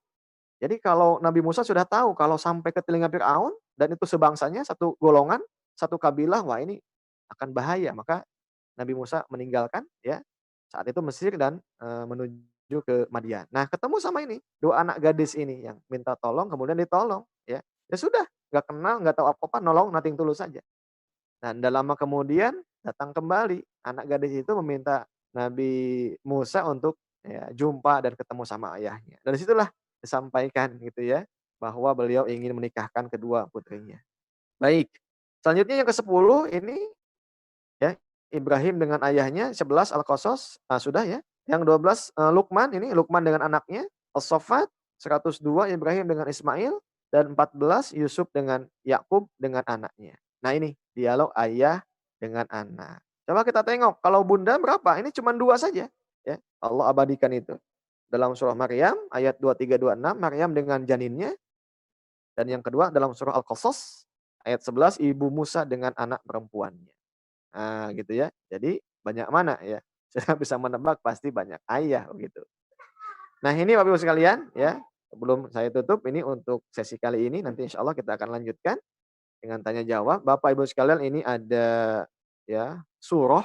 Jadi kalau Nabi Musa sudah tahu kalau sampai ke telinga Firaun dan itu sebangsanya, satu golongan, satu kabilah, wah ini akan bahaya. Maka Nabi Musa meninggalkan ya Saat itu Mesir dan menuju ke Madian. Nah, ketemu sama ini, 2 anak gadis ini yang minta tolong kemudian ditolong, ya. Ya sudah, nggak kenal, nggak tahu apa-apa, nolong nothing tulus saja. Nah, ndak lama kemudian datang kembali, anak gadis itu meminta Nabi Musa untuk ya jumpa dan ketemu sama ayahnya. Dari situlah disampaikan gitu ya, bahwa beliau ingin menikahkan kedua putrinya. Baik, selanjutnya yang ke-10 ini ya, Ibrahim dengan ayahnya, 11 Al-Qasas, sudah ya. Yang 12 Luqman, ini Luqman dengan anaknya, As-Saffat, 102 Ibrahim dengan Ismail, dan 14 Yusuf dengan Yakub dengan anaknya. Nah ini dialog ayah dengan anak. Coba kita tengok, kalau bunda berapa? Ini cuma 2 saja, ya. Allah abadikan itu. Dalam surah Maryam ayat 23, 26, Maryam dengan janinnya, dan yang kedua dalam surah Al-Qasas ayat 11, ibu Musa dengan anak perempuannya. Nah, gitu ya. Jadi banyak mana ya? Saya bisa menebak pasti banyak ayah begitu. Nah, ini Bapak Ibu sekalian ya, sebelum saya tutup ini untuk sesi kali ini, nanti insya Allah kita akan lanjutkan dengan tanya jawab. Bapak Ibu sekalian, ini ada ya surah,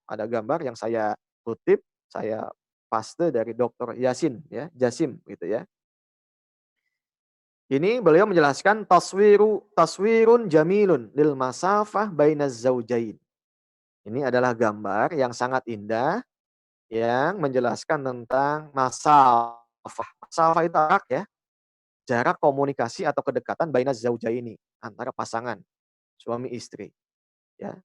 ada gambar yang saya kutip, saya paste dari Dr. Yasin ya, Jasim gitu ya. Ini beliau menjelaskan taswirun jamilun lil masafah bainaz zaujain. Ini adalah gambar yang sangat indah yang menjelaskan tentang masafah. Masafah itu jarak ya, jarak komunikasi atau kedekatan bainaz zaujaini, antara pasangan suami istri ya.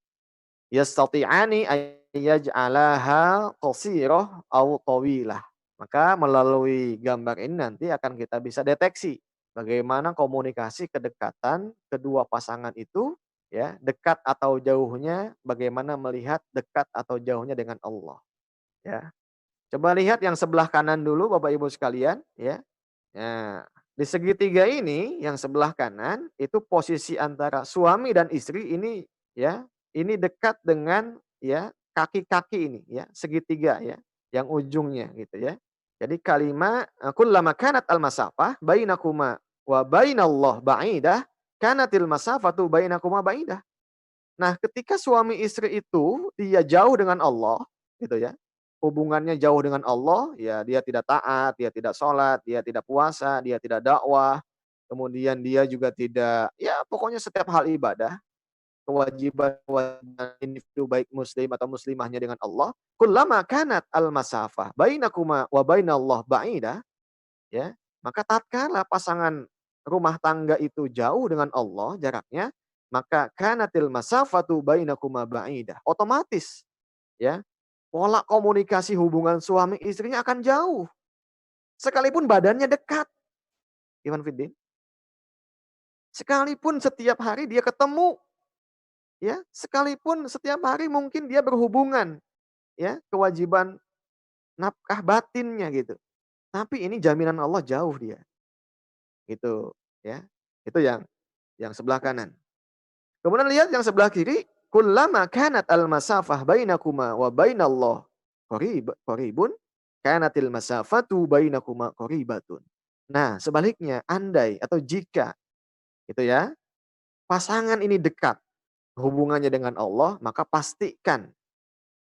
Yastati'ani ay yaj'alaha qasirah aw tawilah. Maka melalui gambar ini nanti akan kita bisa deteksi bagaimana komunikasi kedekatan kedua pasangan itu ya, dekat atau jauhnya, bagaimana melihat dekat atau jauhnya dengan Allah ya. Coba lihat yang sebelah kanan dulu Bapak Ibu sekalian ya. Nah, di segitiga ini yang sebelah kanan itu posisi antara suami dan istri ini ya, ini dekat dengan ya kaki-kaki ini ya, segitiga ya, yang ujungnya gitu ya. Jadi kalimat kullama kanat al-masafah bainakuma wa bainallah ba'idah kanatil masafatu bainakuma ba'idah. Nah, ketika suami istri itu dia jauh dengan Allah, gitu ya. Hubungannya jauh dengan Allah, ya dia tidak taat, dia tidak sholat, dia tidak puasa, dia tidak dakwah, kemudian dia juga tidak, ya pokoknya setiap hal ibadah, kewajiban-kewajiban individu baik muslim atau muslimahnya dengan Allah, kullama kanat al-masafah bainakuma wa bainallah ba'idah, ya, maka tatkala pasangan rumah tangga itu jauh dengan Allah jaraknya, maka kanatil masafatu bainakuma ba'idah. Otomatis ya, pola komunikasi hubungan suami istrinya akan jauh. Sekalipun badannya dekat. Iwan Fiddin. Sekalipun setiap hari dia ketemu, ya, sekalipun setiap hari mungkin dia berhubungan, ya, kewajiban nafkah batinnya gitu. Tapi ini jaminan Allah jauh dia. Gitu, ya. Itu yang sebelah kanan. Kemudian lihat yang sebelah kiri, kullama kanat al-masafah bainakuma wa bainallah qaribun kanatil masafatu bainakuma qaribatun. Nah, sebaliknya andai atau jika gitu ya, pasangan ini dekat hubungannya dengan Allah, maka pastikan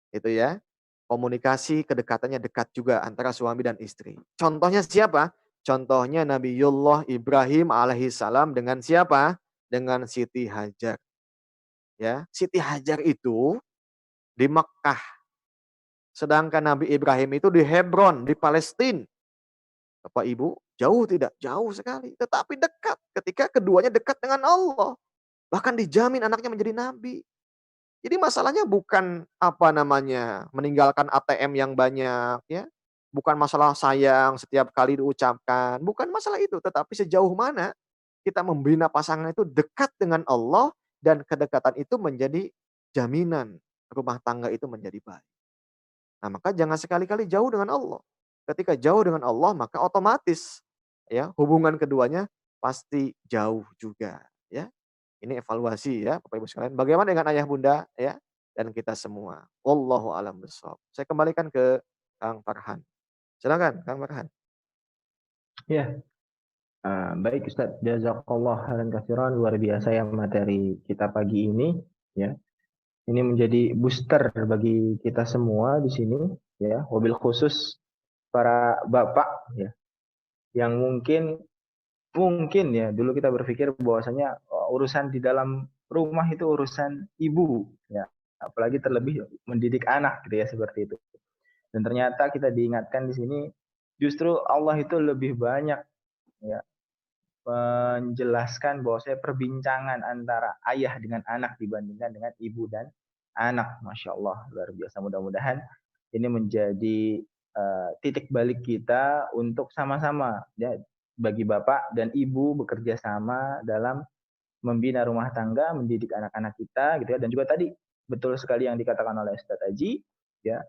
itu ya, komunikasi kedekatannya dekat juga antara suami dan istri. Contohnya siapa? Contohnya Nabiullah Ibrahim alaihissalam dengan siapa? Dengan Siti Hajar. Ya, Siti Hajar itu di Mekkah. Sedangkan Nabi Ibrahim itu di Hebron, di Palestina. Bapak Ibu, jauh tidak? Jauh sekali. Tetapi dekat ketika keduanya dekat dengan Allah. Bahkan dijamin anaknya menjadi nabi. Jadi masalahnya bukan apa namanya, meninggalkan ATM yang banyak ya. Bukan masalah sayang setiap kali diucapkan, bukan masalah itu, tetapi sejauh mana kita membina pasangan itu dekat dengan Allah dan kedekatan itu menjadi jaminan rumah tangga itu menjadi baik. Nah, maka jangan sekali-kali jauh dengan Allah. Ketika jauh dengan Allah, maka otomatis ya hubungan keduanya pasti jauh juga ya. Ini evaluasi ya Bapak Ibu sekalian. Bagaimana dengan ayah bunda ya dan kita semua. Wallahu a'lam bishawab. Saya kembalikan ke Kang Farhan. Silakan Kang Farhan. Ya, baik Ustadz. Jazakallah khairan katsiran, luar biasa yang materi kita pagi ini ya. Ini menjadi booster bagi kita semua di sini ya, wabil khusus para bapak ya, yang mungkin ya dulu kita berpikir bahwasanya urusan di dalam rumah itu urusan ibu ya, apalagi terlebih mendidik anak gitu ya, seperti itu. Dan ternyata kita diingatkan di sini justru Allah itu lebih banyak ya menjelaskan bahwasanya perbincangan antara ayah dengan anak dibandingkan dengan ibu dan anak. Masya Allah, luar biasa. Mudah-mudahan ini menjadi titik balik kita untuk sama-sama ya, bagi bapak dan ibu bekerja sama dalam membina rumah tangga, mendidik anak-anak kita gitu ya. Dan juga tadi betul sekali yang dikatakan oleh Ustadz Haji ya,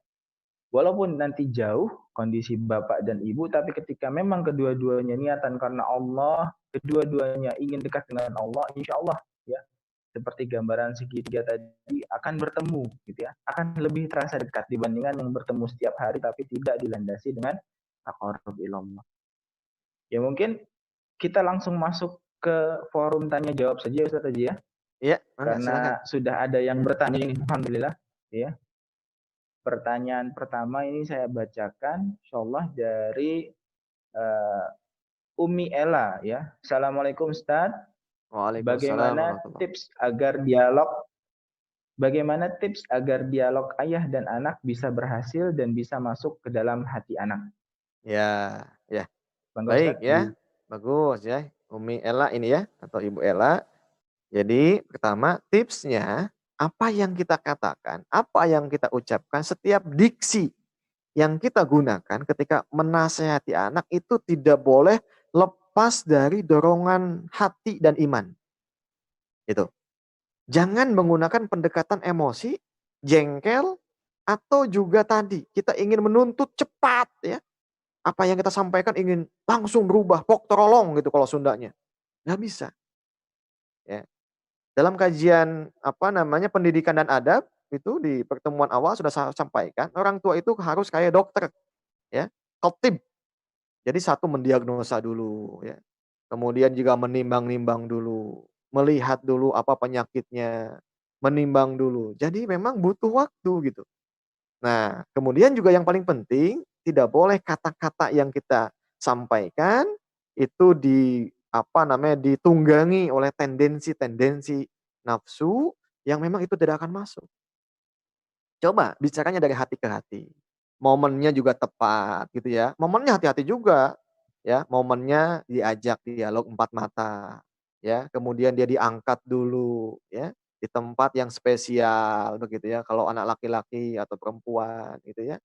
walaupun nanti jauh kondisi bapak dan ibu, tapi ketika memang kedua-duanya niatan karena Allah, kedua-duanya ingin dekat dengan Allah, insya Allah ya, seperti gambaran segitiga tadi akan bertemu gitu ya, akan lebih terasa dekat dibandingkan yang bertemu setiap hari tapi tidak dilandasi dengan taqarrub ilallah. Ya mungkin kita langsung masuk ke forum tanya jawab saja Ustaz Haji ya, Iya, mangga silakan. karena sudah ada yang bertanya ini, alhamdulillah ya. Pertanyaan pertama ini saya bacakan insyaallah dari uh, Umi Ella ya. Assalamualaikum Ustaz. Waalaikumsalam Bagaimana warahmatullahi. tips agar dialog ayah dan anak bisa berhasil dan bisa masuk ke dalam hati anak? Ya, ya. Bangga Baik Ustaz. ya. Bagus ya. Umi Ella ini ya atau Ibu Ella. Jadi pertama tipsnya apa yang kita katakan, apa yang kita ucapkan, setiap diksi yang kita gunakan ketika menasehati anak itu tidak boleh lepas dari dorongan hati dan iman. Itu. Jangan menggunakan pendekatan emosi, jengkel, atau juga tadi kita ingin menuntut cepat ya. Apa yang kita sampaikan ingin langsung berubah, pok terolong gitu kalau Sundanya. Nggak bisa. Ya. Dalam kajian pendidikan dan adab itu di pertemuan awal sudah saya sampaikan, orang tua itu harus kayak dokter ya, khatib. Jadi satu mendiagnosa dulu ya. Kemudian juga menimbang-nimbang dulu, melihat dulu apa penyakitnya, menimbang dulu. Jadi memang butuh waktu gitu. Nah, kemudian juga yang paling penting, tidak boleh kata-kata yang kita sampaikan itu ditunggangi oleh tendensi-tendensi nafsu yang memang itu tidak akan masuk. Coba bicaranya dari hati ke hati. Momennya juga tepat gitu ya. Momennya hati-hati juga ya, momennya diajak dialog empat mata ya, kemudian dia diangkat dulu ya di tempat yang spesial begitu ya kalau anak laki-laki atau perempuan gitu ya.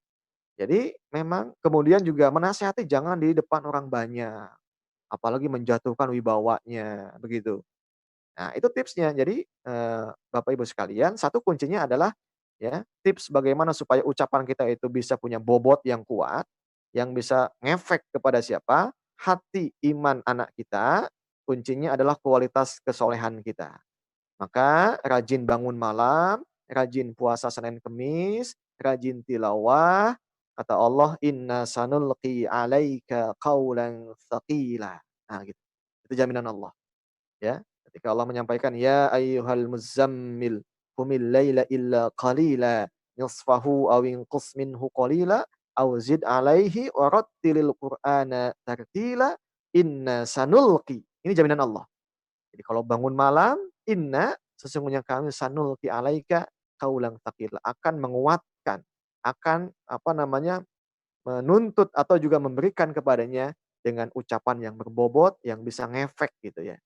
Jadi memang kemudian juga menasihati jangan di depan orang banyak, apalagi menjatuhkan wibawanya begitu. Nah, itu tipsnya. Jadi, Bapak Ibu sekalian, satu kuncinya adalah ya, tips bagaimana supaya ucapan kita itu bisa punya bobot yang kuat, yang bisa ngefek kepada siapa? Hati, iman anak kita, kuncinya adalah kualitas kesolehan kita. Maka rajin bangun malam, rajin puasa Senin Kemis, rajin tilawah, kata Allah, "Inna sanulqi 'alaika qaulan tsaqila." Nah, gitu. Itu jaminan Allah. Ya, ketika Allah menyampaikan, "Ya ayyuhal muzammil, qumil laila illa qalila, nisfahu aw inqus minhu qalila, aw zid 'alaihi wa rattilil qur'ana tartila, inna sanulqi." Ini jaminan Allah. Jadi kalau bangun malam, inna sesungguhnya kami sanulqi 'alaika qaulan tsaqila, akan menguatkan, akan menuntut atau juga memberikan kepadanya dengan ucapan yang berbobot yang bisa ngefek gitu ya.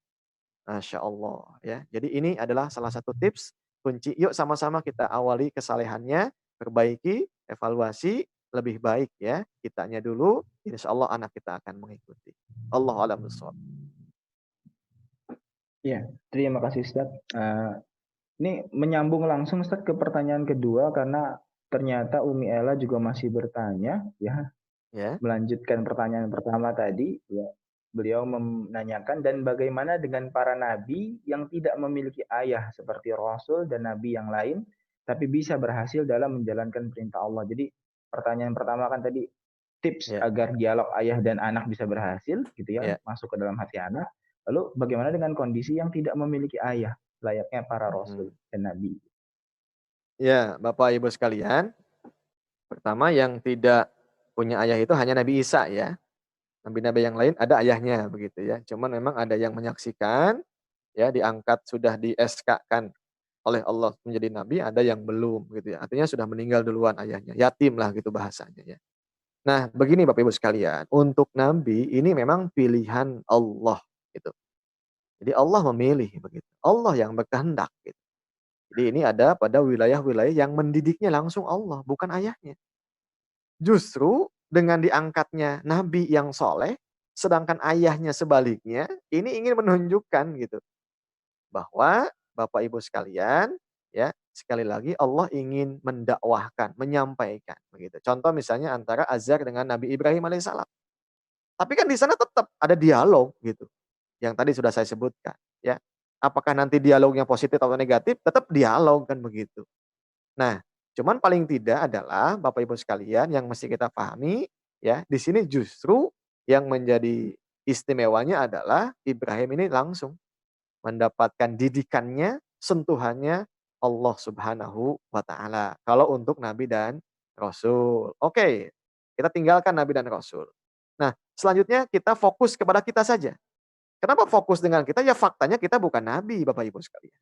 Masya Allah ya. Jadi ini adalah salah satu tips kunci. Yuk sama-sama kita awali kesalehannya, perbaiki, evaluasi, lebih baik ya. Kitanya dulu, insya Allah anak kita akan mengikuti. Allah alam bishawab. Ya, terima kasih Ustaz. Ini menyambung langsung Ustaz ke pertanyaan kedua karena ternyata Umi Ella juga masih bertanya ya, Ya, melanjutkan pertanyaan pertama tadi ya. Beliau menanyakan dan bagaimana dengan para nabi yang tidak memiliki ayah seperti Rasul dan nabi yang lain tapi bisa berhasil dalam menjalankan perintah Allah. Jadi pertanyaan pertama kan tadi tips ya, agar dialog ayah dan anak bisa berhasil gitu ya, ya. masuk ke dalam hati anak. Lalu bagaimana dengan kondisi yang tidak memiliki ayah layaknya para Mhm. rasul dan nabi? Ya, Bapak Ibu sekalian, Pertama yang tidak punya ayah itu hanya Nabi Isa ya. Nabi-nabi yang lain ada ayahnya begitu ya. Cuman memang ada yang menyaksikan ya diangkat sudah di-SK-kan oleh Allah menjadi nabi, ada yang belum gitu ya. Artinya sudah meninggal duluan ayahnya, yatim lah gitu bahasanya ya. Nah, begini Bapak Ibu sekalian, untuk nabi ini memang pilihan Allah gitu. Jadi Allah memilih begitu. Allah yang berkehendak gitu. Jadi ini ada pada wilayah-wilayah yang mendidiknya langsung Allah, bukan ayahnya. Justru dengan diangkatnya nabi yang soleh, sedangkan ayahnya sebaliknya, ini ingin menunjukkan gitu bahwa Bapak Ibu sekalian, ya, sekali lagi Allah ingin mendakwahkan, menyampaikan begitu. Contoh misalnya antara Azar dengan Nabi Ibrahim alaihissalam. Tapi kan di sana tetap ada dialog gitu, yang tadi sudah saya sebutkan, ya. Apakah nanti dialognya positif atau negatif, tetap dialog kan begitu. Nah, cuman paling tidak adalah Bapak Ibu sekalian yang mesti kita pahami, ya, di sini justru yang menjadi istimewanya adalah Ibrahim ini langsung mendapatkan didikannya, sentuhannya Allah Subhanahu wa taala. Kalau untuk nabi dan rasul. Oke, kita tinggalkan nabi dan rasul. Nah, selanjutnya kita fokus kepada kita saja. Kenapa fokus dengan kita? Ya faktanya kita bukan nabi Bapak Ibu sekalian.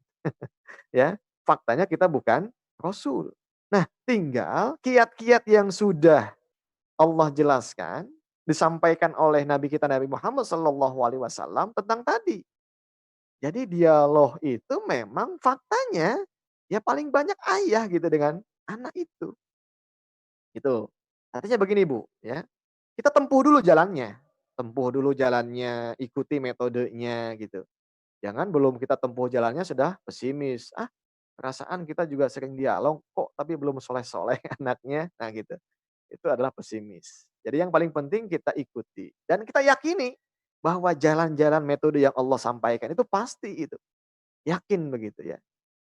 Ya, faktanya kita bukan rasul. Nah, tinggal kiat-kiat yang sudah Allah jelaskan disampaikan oleh nabi kita Nabi Muhammad SAW tentang tadi. Jadi dialog itu memang faktanya, ya paling banyak ayah gitu dengan anak itu, gitu. Artinya begini Bu, ya, kita tempuh dulu jalannya, ikuti metodenya gitu. Jangan belum kita tempuh jalannya sudah pesimis, "Ah, perasaan kita juga sering dialog kok tapi belum soleh-soleh anaknya." Nah gitu, itu adalah pesimis. Jadi yang paling penting kita ikuti dan kita yakini bahwa jalan-jalan metode yang Allah sampaikan itu pasti itu. Yakin begitu ya.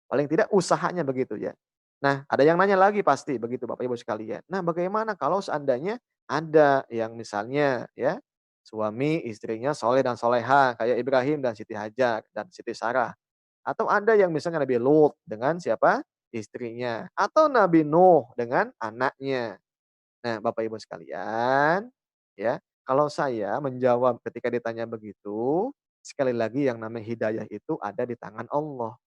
Paling tidak usahanya begitu ya. Nah, ada yang nanya lagi pasti begitu Bapak Ibu sekalian. Nah, bagaimana kalau seandainya ada yang misalnya ya, suami istrinya soleh dan soleha kayak Ibrahim dan Siti Hajar dan Siti Sarah. Atau ada yang misalnya Nabi Lut dengan siapa? Istrinya. Atau Nabi Nuh dengan anaknya. Nah, Bapak Ibu sekalian, ya, kalau saya menjawab ketika ditanya begitu, sekali lagi yang namanya hidayah itu ada di tangan Allah.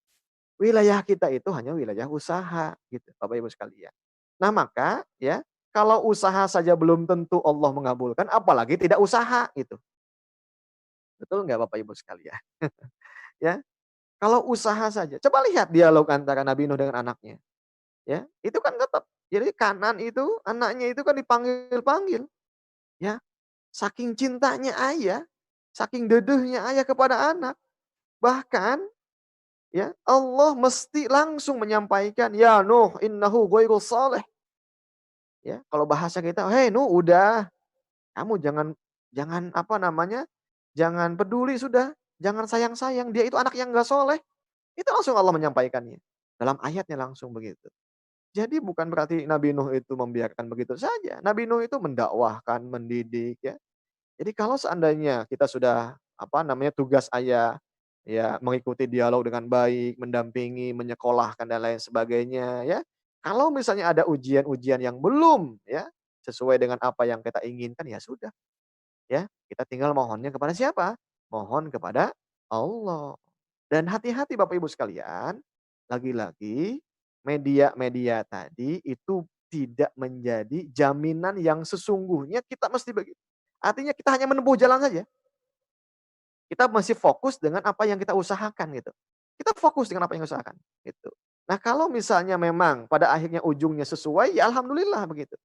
Wilayah kita itu hanya wilayah usaha gitu, Bapak Ibu sekalian. Nah, maka ya, kalau usaha saja belum tentu Allah mengabulkan, apalagi tidak usaha gitu. Betul nggak Bapak Ibu sekalian? Ya, kalau usaha saja, coba lihat dialog antara Nabi Nuh dengan anaknya, ya, itu kan tetap jadi Kanan itu, anaknya itu kan dipanggil-panggil, ya, saking cintanya ayah, saking dedehnya ayah kepada anak. Bahkan ya, Allah mesti langsung menyampaikan, "Ya Nuh, innahu ghairul saleh." Ya, kalau bahasa kita, "Hei Nuh, udah, kamu jangan jangan apa namanya, jangan peduli sudah, jangan sayang-sayang, dia itu anak yang enggak soleh." Itu langsung Allah menyampaikannya. Dalam ayatnya langsung begitu. Jadi bukan berarti Nabi Nuh itu membiarkan begitu saja. Nabi Nuh itu mendakwahkan, mendidik ya. Jadi kalau seandainya kita sudah, apa namanya, tugas ayah, ya mengikuti dialog dengan baik, mendampingi, menyekolahkan dan lain sebagainya ya. Kalau misalnya ada ujian-ujian yang belum ya, sesuai dengan apa yang kita inginkan, ya sudah ya, kita tinggal mohonnya kepada siapa? Mohon kepada Allah. Dan hati-hati Bapak Ibu sekalian, lagi-lagi media-media tadi itu tidak menjadi jaminan yang sesungguhnya kita mesti begitu. Artinya kita hanya menempuh jalan saja. Kita masih fokus dengan apa yang kita usahakan gitu. Kita fokus dengan apa yang kita usahakan, gitu. Nah, kalau misalnya memang pada akhirnya ujungnya sesuai, ya alhamdulillah begitu.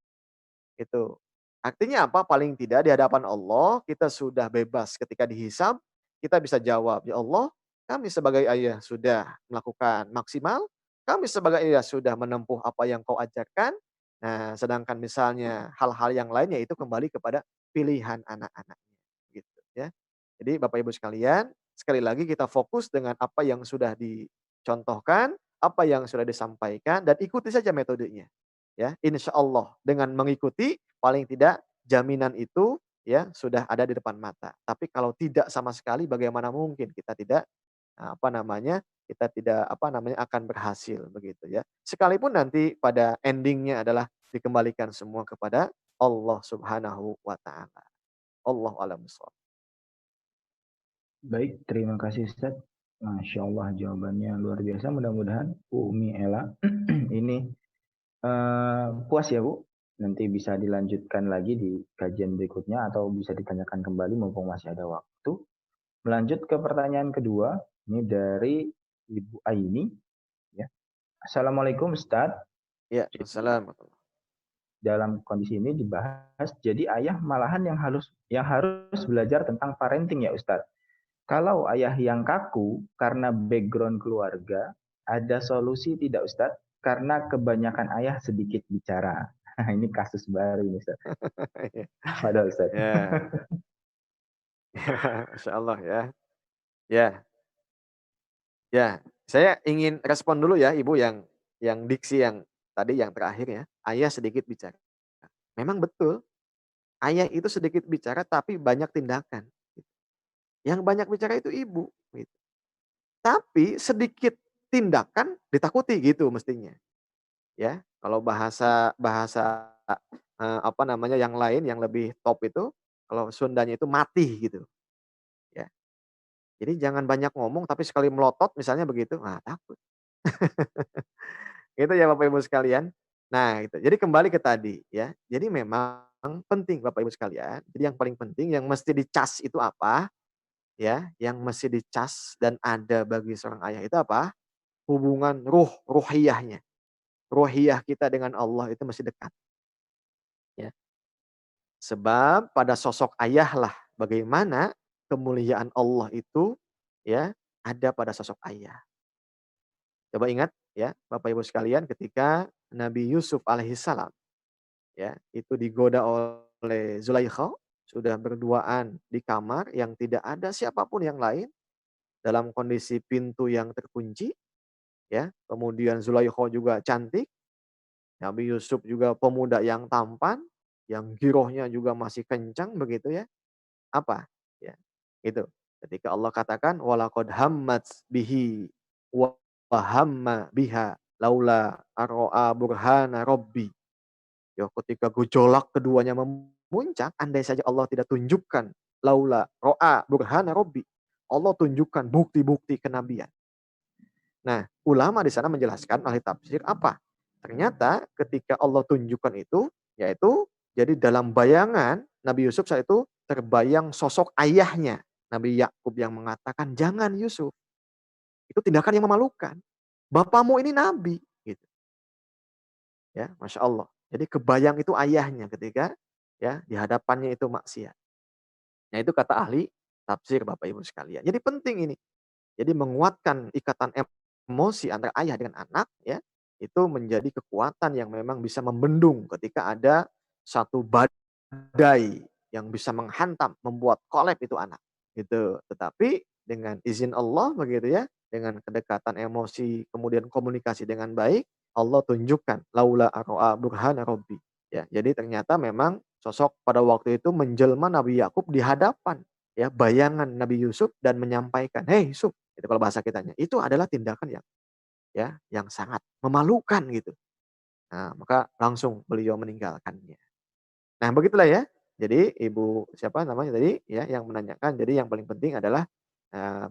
Itu. Artinya apa? Paling tidak di hadapan Allah kita sudah bebas ketika dihisab, kita bisa jawab, "Ya Allah, kami sebagai ayah sudah melakukan maksimal, kami sebagai ayah sudah menempuh apa yang Kau ajarkan." Nah, sedangkan misalnya hal-hal yang lainnya itu kembali kepada pilihan anak-anaknya, gitu ya. Jadi Bapak Ibu sekalian, sekali lagi kita fokus dengan apa yang sudah dicontohkan, apa yang sudah disampaikan dan ikuti saja metodenya. Ya, insya Allah dengan mengikuti paling tidak jaminan itu ya sudah ada di depan mata. Tapi kalau tidak sama sekali bagaimana mungkin kita tidak apa namanya, kita tidak apa namanya akan berhasil begitu ya. Sekalipun nanti pada endingnya adalah dikembalikan semua kepada Allah Subhanahu wa taala. Allahu a'lam bishawab. Baik, terima kasih Ustaz. Masya Allah jawabannya luar biasa. Mudah-mudahan Umi Ella ini puas ya Bu. Nanti bisa dilanjutkan lagi di kajian berikutnya atau bisa ditanyakan kembali mumpung masih ada waktu. Melanjut ke pertanyaan kedua. Ini dari Ibu Aini. Ya. Assalamualaikum Ustaz. Ya, assalamualaikum. Dalam kondisi ini dibahas, jadi ayah malahan yang harus belajar tentang parenting ya Ustadz. Kalau ayah yang kaku karena background keluarga, ada solusi tidak Ustadz? Karena kebanyakan ayah sedikit bicara. Ini kasus baru nih Ustadz. Pada Ustadz. Ya. Masya Allah ya. Ya, ya. Saya ingin respon dulu ya Ibu yang diksi yang tadi yang terakhir ya. Ayah sedikit bicara. Memang betul. Ayah itu sedikit bicara tapi banyak tindakan. Yang banyak bicara itu ibu. Gitu. Tapi sedikit tindakan ditakuti gitu mestinya. Ya, kalau bahasa bahasa apa namanya yang lain yang lebih top itu kalau Sundanya itu mati gitu. Ya. Jadi jangan banyak ngomong tapi sekali melotot misalnya begitu, nah takut. Gitu ya Bapak Ibu sekalian. Nah gitu, jadi kembali ke tadi ya, jadi memang penting Bapak Ibu sekalian, jadi yang paling penting yang mesti dicas itu apa, ya, yang mesti dicas dan ada bagi seorang ayah itu apa? Hubungan ruhiyahnya. Ruhiyah kita dengan Allah itu mesti dekat, ya. Sebab pada sosok ayahlah bagaimana kemuliaan Allah itu ya ada pada sosok ayah. Coba ingat ya Bapak Ibu sekalian ketika Nabi Yusuf alaihissalam ya itu digoda oleh Zulaikha sudah berduaan di kamar yang tidak ada siapapun yang lain dalam kondisi pintu yang terkunci ya. Kemudian Zulaikha juga cantik, Nabi Yusuf juga pemuda yang tampan, yang girohnya juga masih kencang begitu ya. Apa? Ya, itu. Ketika Allah katakan walaqad hammat bihi wa hamma biha laula ar'a burhana rabbi. Ya ketika gejolak keduanya memuncak, andai saja Allah tidak tunjukkan laula ro'a burhana rabbi. Allah tunjukkan bukti-bukti kenabian. Nah, ulama di sana menjelaskan ahli tafsir apa? Ternyata ketika Allah tunjukkan itu, yaitu jadi dalam bayangan Nabi Yusuf saat itu terbayang sosok ayahnya, Nabi Yakub yang mengatakan, "Jangan Yusuf, itu tindakan yang memalukan. Bapamu ini nabi." Gitu. Ya, Masya Allah. Jadi kebayang itu ayahnya ketika ya di hadapannya itu maksiat. Nah, itu kata ahli tafsir Bapak Ibu sekalian. Jadi penting ini. Jadi menguatkan ikatan emosi antara ayah dengan anak ya, itu menjadi kekuatan yang memang bisa membendung ketika ada satu badai yang bisa menghantam, membuat kolap itu anak. Gitu. Tetapi dengan izin Allah begitu ya, dengan kedekatan emosi, kemudian komunikasi dengan baik, Allah tunjukkan laula aro'a burhana rabbi. Ya, jadi ternyata memang sosok pada waktu itu menjelma Nabi Yakub di hadapan ya bayangan Nabi Yusuf dan menyampaikan, "Hei Yusuf," itu kalau bahasa kitanya. Itu adalah tindakan yang ya yang sangat memalukan gitu. Nah, maka langsung beliau meninggalkannya. Nah, begitulah ya. Jadi Ibu siapa namanya tadi ya yang menanyakan. Jadi yang paling penting adalah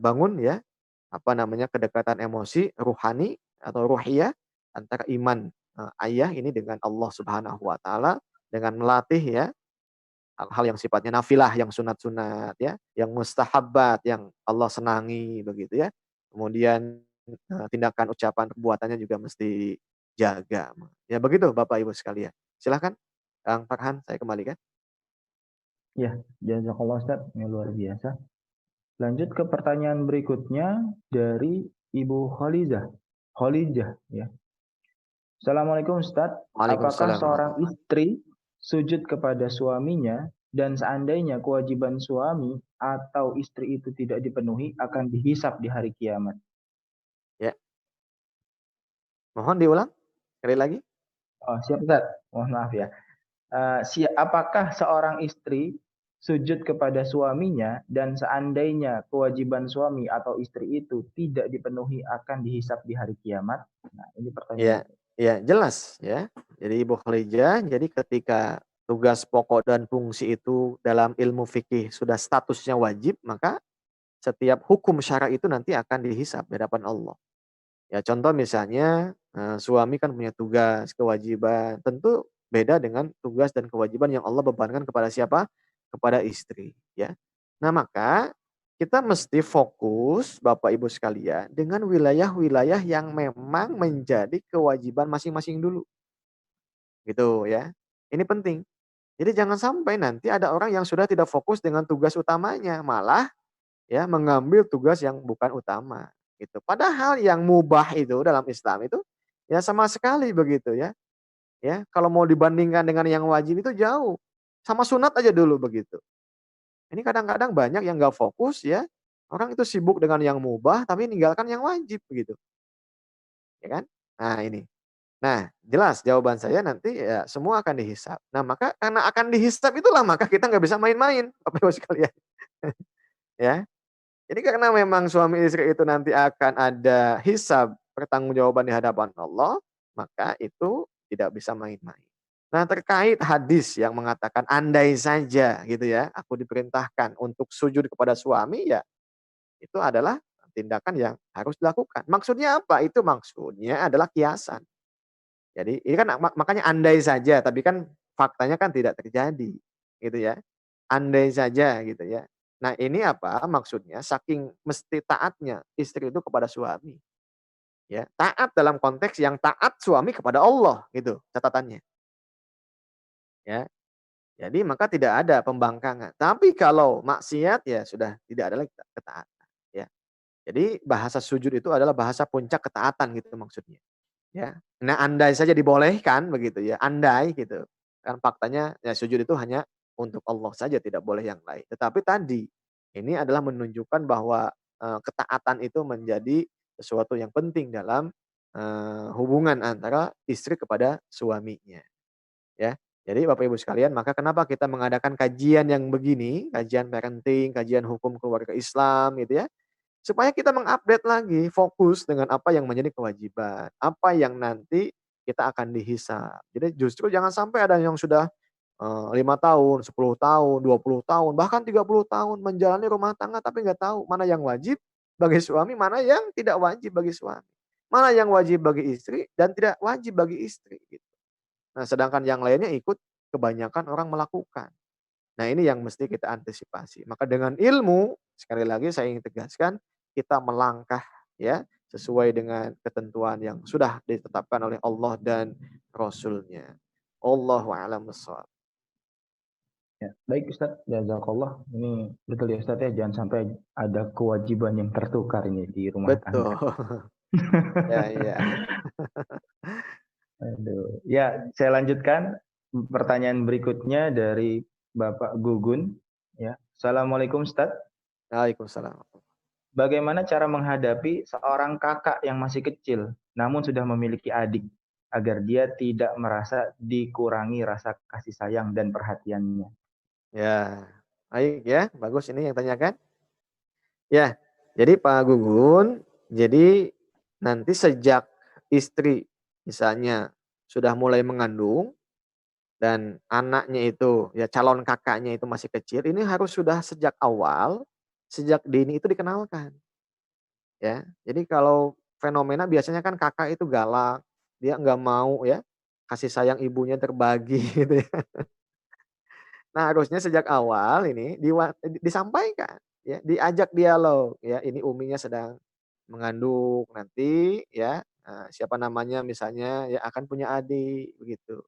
bangun ya apa namanya kedekatan emosi ruhani atau ruhiyah antara iman ayah ini dengan Allah Subhanahu wa taala dengan melatih ya hal-hal yang sifatnya nafilah, yang sunat-sunat ya, yang mustahabbat, yang Allah senangi begitu ya. Kemudian tindakan, ucapan, perbuatannya juga mesti jaga. Ya begitu Bapak Ibu sekalian. Silakan Kang Farhan, saya kembalikan. Ya, jazakallah Ustaz. Ini luar biasa. Lanjut ke pertanyaan berikutnya dari Ibu Khalizah. Khalizah ya. Assalamualaikum Ustaz. Apakah Waalaikumsalam seorang warahmatullahi. istri sujud kepada suaminya dan seandainya kewajiban suami atau istri itu tidak dipenuhi akan dihisap di hari kiamat? Ya, mohon diulang sekali lagi. Oh, siap Ustaz. Mohon maaf ya. Apakah seorang istri sujud kepada suaminya dan seandainya kewajiban suami atau istri itu tidak dipenuhi akan dihisap di hari kiamat? Nah, ini pertanyaan. Ya. Ya, jelas ya. Jadi Ibu Khadijah, jadi ketika tugas pokok dan fungsi itu dalam ilmu fikih sudah statusnya wajib, maka setiap hukum syara itu nanti akan dihisab di hadapan Allah. Ya contoh misalnya, suami kan punya tugas, kewajiban, tentu beda dengan tugas dan kewajiban yang Allah bebankan kepada siapa? Kepada istri, ya. Nah maka, kita mesti fokus Bapak Ibu sekalian dengan wilayah-wilayah yang memang menjadi kewajiban masing-masing dulu, gitu ya. Ini penting. Jadi jangan sampai nanti ada orang yang sudah tidak fokus dengan tugas utamanya, malah ya mengambil tugas yang bukan utama gitu. Padahal yang mubah itu dalam Islam itu ya sama sekali begitu ya. Ya, kalau mau dibandingkan dengan yang wajib itu jauh. Sama sunat aja dulu begitu. Ini kadang-kadang banyak yang nggak fokus ya. Orang itu sibuk dengan yang mubah tapi meninggalkan yang wajib begitu, ya kan? Nah, ini. Nah, jelas jawaban saya nanti ya semua akan dihisab. Nah, maka karena akan dihisab itulah maka kita nggak bisa main-main Bapak Ibu sekalian, ya. Jadi karena memang suami istri itu nanti akan ada hisab, pertanggungjawaban di hadapan Allah, maka itu tidak bisa main-main. Nah, terkait hadis yang mengatakan andai saja gitu ya, aku diperintahkan untuk sujud kepada suami, ya itu adalah tindakan yang harus dilakukan. Maksudnya apa? Itu maksudnya adalah kiasan. Jadi ini kan makanya andai saja, tapi kan faktanya kan tidak terjadi, gitu ya. Andai saja gitu ya. Nah ini apa maksudnya, saking mesti taatnya istri itu kepada suami, ya. Taat dalam konteks yang taat suami kepada Allah gitu catatannya, ya. Jadi maka tidak ada pembangkangan. Tapi kalau maksiat ya sudah tidak ada lagi ketaatan, ya. Jadi bahasa sujud itu adalah bahasa puncak ketaatan gitu maksudnya. Ya. Nah, andai saja dibolehkan begitu ya, andai gitu. Kan faktanya ya sujud itu hanya untuk Allah saja, tidak boleh yang lain. Tetapi tadi, ini adalah menunjukkan bahwa, ketaatan itu menjadi sesuatu yang penting dalam, hubungan antara istri kepada suaminya, ya. Jadi Bapak Ibu sekalian, maka kenapa kita mengadakan kajian yang begini, kajian parenting, kajian hukum keluarga Islam gitu ya, supaya kita mengupdate lagi, fokus dengan apa yang menjadi kewajiban, apa yang nanti kita akan dihisab. Jadi justru jangan sampai ada yang sudah, 5 tahun, 10 tahun, 20 tahun, bahkan 30 tahun menjalani rumah tangga tapi nggak tahu mana yang wajib bagi suami, mana yang tidak wajib bagi suami. Mana yang wajib bagi istri dan tidak wajib bagi istri, gitu. Nah sedangkan yang lainnya ikut kebanyakan orang melakukan. Nah, ini yang mesti kita antisipasi. Maka dengan ilmu, sekali lagi saya ingin tegaskan, kita melangkah ya sesuai dengan ketentuan yang sudah ditetapkan oleh Allah dan Rasul-Nya. Allahu a'lam bishawab. Ya, baik Ustadz, jazakallah. Ini betul ya Ustadz ya, jangan sampai ada kewajiban yang tertukar ini di rumah Betul. tangga. Ya, ya. Aduh. Ya, saya lanjutkan pertanyaan berikutnya dari Bapak Gugun. Ya, Assalamualaikum Ustadz. Waalaikumsalam. Bagaimana cara menghadapi seorang kakak yang masih kecil, namun sudah memiliki adik, agar dia tidak merasa dikurangi rasa kasih sayang dan perhatiannya? Ya. Baik ya, bagus ini yang tanyakan. Ya. Jadi Pak Gugun, jadi nanti sejak istri misalnya sudah mulai mengandung dan anaknya itu, ya calon kakaknya itu masih kecil, ini harus sudah sejak awal, sejak dini itu dikenalkan, ya. Jadi kalau fenomena biasanya kan kakak itu galak, dia nggak mau ya, kasih sayang ibunya terbagi gitu ya. Nah harusnya sejak awal ini disampaikan, ya, diajak dialog, ya, ini uminya sedang mengandung nanti ya, siapa namanya misalnya ya akan punya adik, begitu.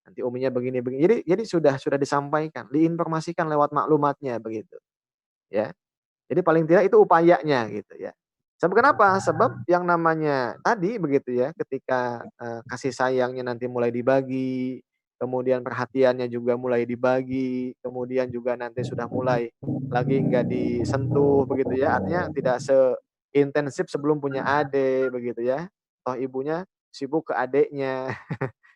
Nanti uminya begini begini. Jadi sudah disampaikan, diinformasikan lewat maklumatnya begitu, ya. Jadi paling tidak itu upayanya gitu ya. Sebab kenapa? Sebab yang namanya tadi begitu ya, ketika, kasih sayangnya nanti mulai dibagi, kemudian perhatiannya juga mulai dibagi, kemudian juga nanti sudah mulai lagi nggak disentuh begitu ya, artinya tidak seintensif sebelum punya adik begitu ya. Toh ibunya sibuk ke adiknya.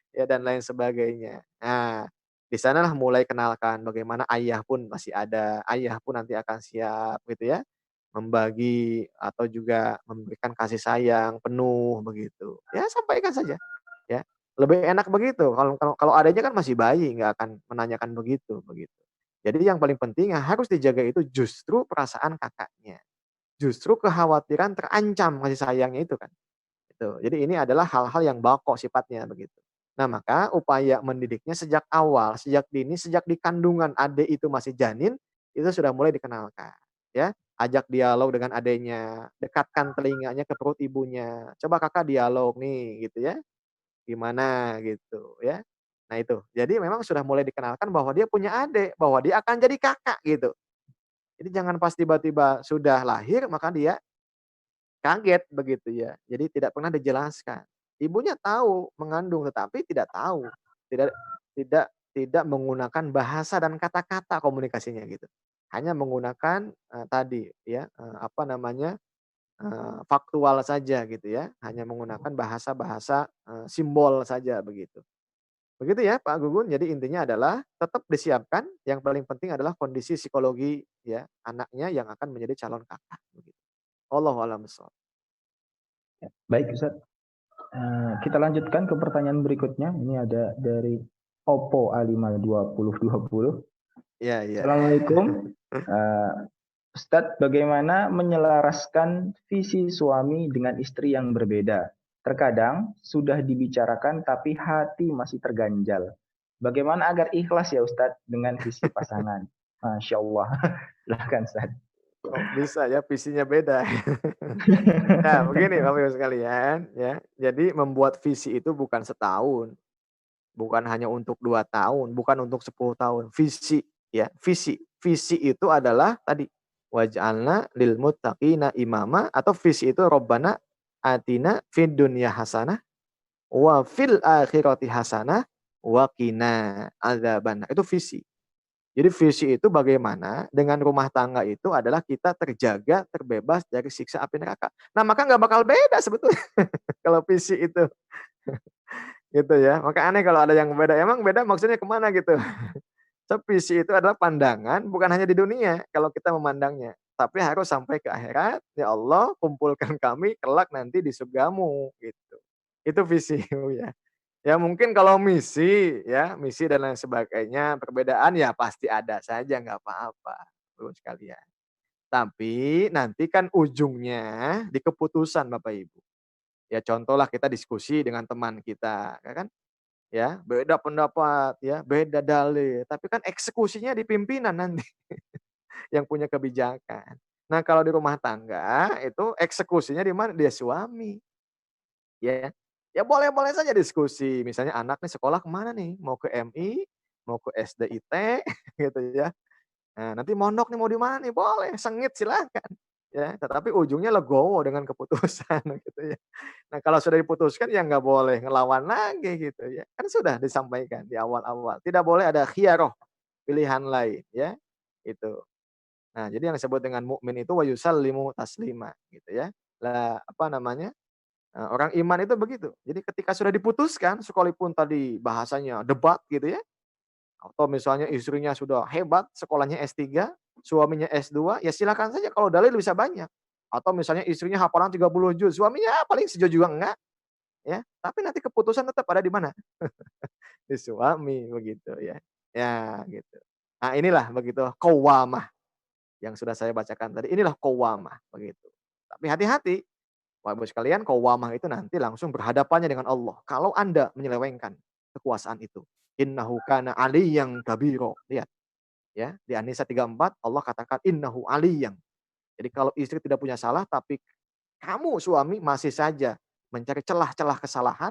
Ya dan lain sebagainya. Nah, di sanalah mulai kenalkan bagaimana ayah pun masih ada, ayah pun nanti akan siap gitu ya, membagi atau juga memberikan kasih sayang penuh begitu. Ya sampaikan saja. ya. Lebih enak begitu, kalau adanya kan masih bayi, nggak akan menanyakan begitu. Jadi yang paling penting yang harus dijaga itu justru perasaan kakaknya. Justru kekhawatiran terancam kasih sayangnya itu kan. Gitu. Jadi ini adalah hal-hal yang bako sifatnya begitu. Nah, maka upaya mendidiknya sejak awal, sejak dini, sejak di kandungan adik itu masih janin, itu sudah mulai dikenalkan, ya. Ajak dialog dengan adiknya, dekatkan telinganya ke perut ibunya. Coba Kakak dialog nih gitu ya, gimana gitu ya. Nah itu, jadi memang sudah mulai dikenalkan bahwa dia punya adik, bahwa dia akan jadi kakak gitu. Jadi jangan pas tiba-tiba sudah lahir maka dia kaget begitu ya. Jadi tidak pernah dijelaskan. Ibunya tahu mengandung tetapi tidak tahu, tidak tidak tidak menggunakan bahasa dan kata-kata komunikasinya gitu. Hanya menggunakan, tadi ya, apa namanya, faktual saja gitu ya, hanya menggunakan bahasa-bahasa, simbol saja begitu. Begitu ya Pak Gugun, jadi intinya adalah tetap disiapkan, yang paling penting adalah kondisi psikologi ya, anaknya yang akan menjadi calon kakak begitu. Wallahu a'lam bishawab. Baik Ustaz. Kita lanjutkan ke pertanyaan berikutnya. Ini ada dari Oppo A5 2020. Iya iya. Assalamualaikum. Ustadz, bagaimana menyelaraskan visi suami dengan istri yang berbeda? Terkadang sudah dibicarakan tapi hati masih terganjal. Bagaimana agar ikhlas ya Ustadz dengan visi pasangan? Masya Allah. Silahkan Ustadz. Kok bisa ya visinya beda. Nah, begini Bapak Ibu sekalian ya, jadi membuat visi itu bukan setahun, bukan hanya untuk 2 tahun, bukan untuk 10 tahun, visi ya, visi. Visi itu adalah tadi, waj'alna lil muttaqina imama atau visi itu Rabbana atina fid dunya hasanah wa fil akhirati hasanah wa qina adzabannar. Itu visi. Jadi visi itu bagaimana dengan rumah tangga itu adalah kita terjaga, terbebas dari siksa api neraka. Nah, maka nggak bakal beda sebetulnya kalau visi itu, gitu ya. Maka aneh kalau ada yang beda, emang beda maksudnya kemana gitu. So, visi itu adalah pandangan bukan hanya di dunia kalau kita memandangnya, tapi harus sampai ke akhirat, "Ya Allah, kumpulkan kami kelak nanti di surgamu," gitu. Itu visi ya. Ya mungkin kalau misi ya, misi dan lain sebagainya, perbedaan ya pasti ada saja nggak apa-apa, Bapak sekalian. Tapi nanti kan ujungnya di keputusan Bapak Ibu. Ya contohlah kita diskusi dengan teman kita, ya kan, ya beda pendapat ya, beda dalil, tapi kan eksekusinya di pimpinan nanti yang punya kebijakan. Nah kalau di rumah tangga itu eksekusinya di mana? Dia suami. Ya, ya boleh-boleh saja diskusi, misalnya anak nih sekolah kemana nih? Mau ke MI, mau ke SDIT gitu ya. Nah, nanti mondok nih mau di mana nih? Boleh, sengit silakan, ya. Tetapi ujungnya legowo dengan keputusan gitu ya. Nah, kalau sudah diputuskan ya nggak boleh ngelawan lagi gitu ya. Kan sudah disampaikan di awal-awal, tidak boleh ada khiyarah, pilihan lain ya, itu. Nah, jadi yang disebut dengan mukmin itu wa yusallimu taslima gitu ya. Lah, apa namanya, orang iman itu begitu. Jadi ketika sudah diputuskan, sekalipun tadi bahasanya debat gitu ya, atau misalnya istrinya sudah hebat, sekolahnya S3, suaminya S2, ya silakan saja kalau dalil bisa banyak. Atau misalnya istrinya hafalan 30 juz, suaminya paling sejuz juga enggak, ya. Tapi nanti keputusan tetap ada di mana? Di suami begitu ya. Ya gitu. Nah inilah begitu qawwamah yang sudah saya bacakan tadi. Inilah qawwamah begitu. Tapi hati-hati, Bapak Ibu sekalian, qawwamah itu nanti langsung berhadapannya dengan Allah. Kalau Anda menyelewengkan kekuasaan itu, innahu kana aliyyan kabiro. Lihat ya, di An-Nisa 34 Allah katakan innahu aliyyan. Jadi kalau istri tidak punya salah tapi kamu suami masih saja mencari celah-celah kesalahan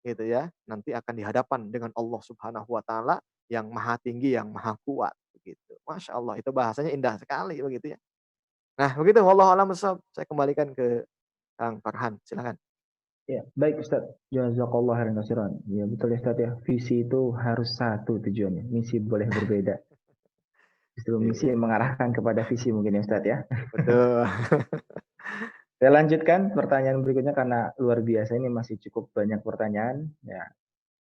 gitu ya, nanti akan dihadapan dengan Allah Subhanahu wa taala yang maha tinggi, yang maha kuat begitu. Masya Allah itu bahasanya indah sekali begitu ya. Nah begitu wallahu a'lam bishawab. Saya kembalikan ke Kang Farhan, silakan. Ya, baik Ustaz. Jazakallah khairan katsiran. Ya, betul ya Ustaz ya. Visi itu harus satu tujuannya. Misi boleh berbeda. Justru misi Iya, yang mengarahkan kepada visi mungkin ya Ustaz ya. betul. Saya lanjutkan pertanyaan berikutnya karena luar biasa ini masih cukup banyak pertanyaan. Ya,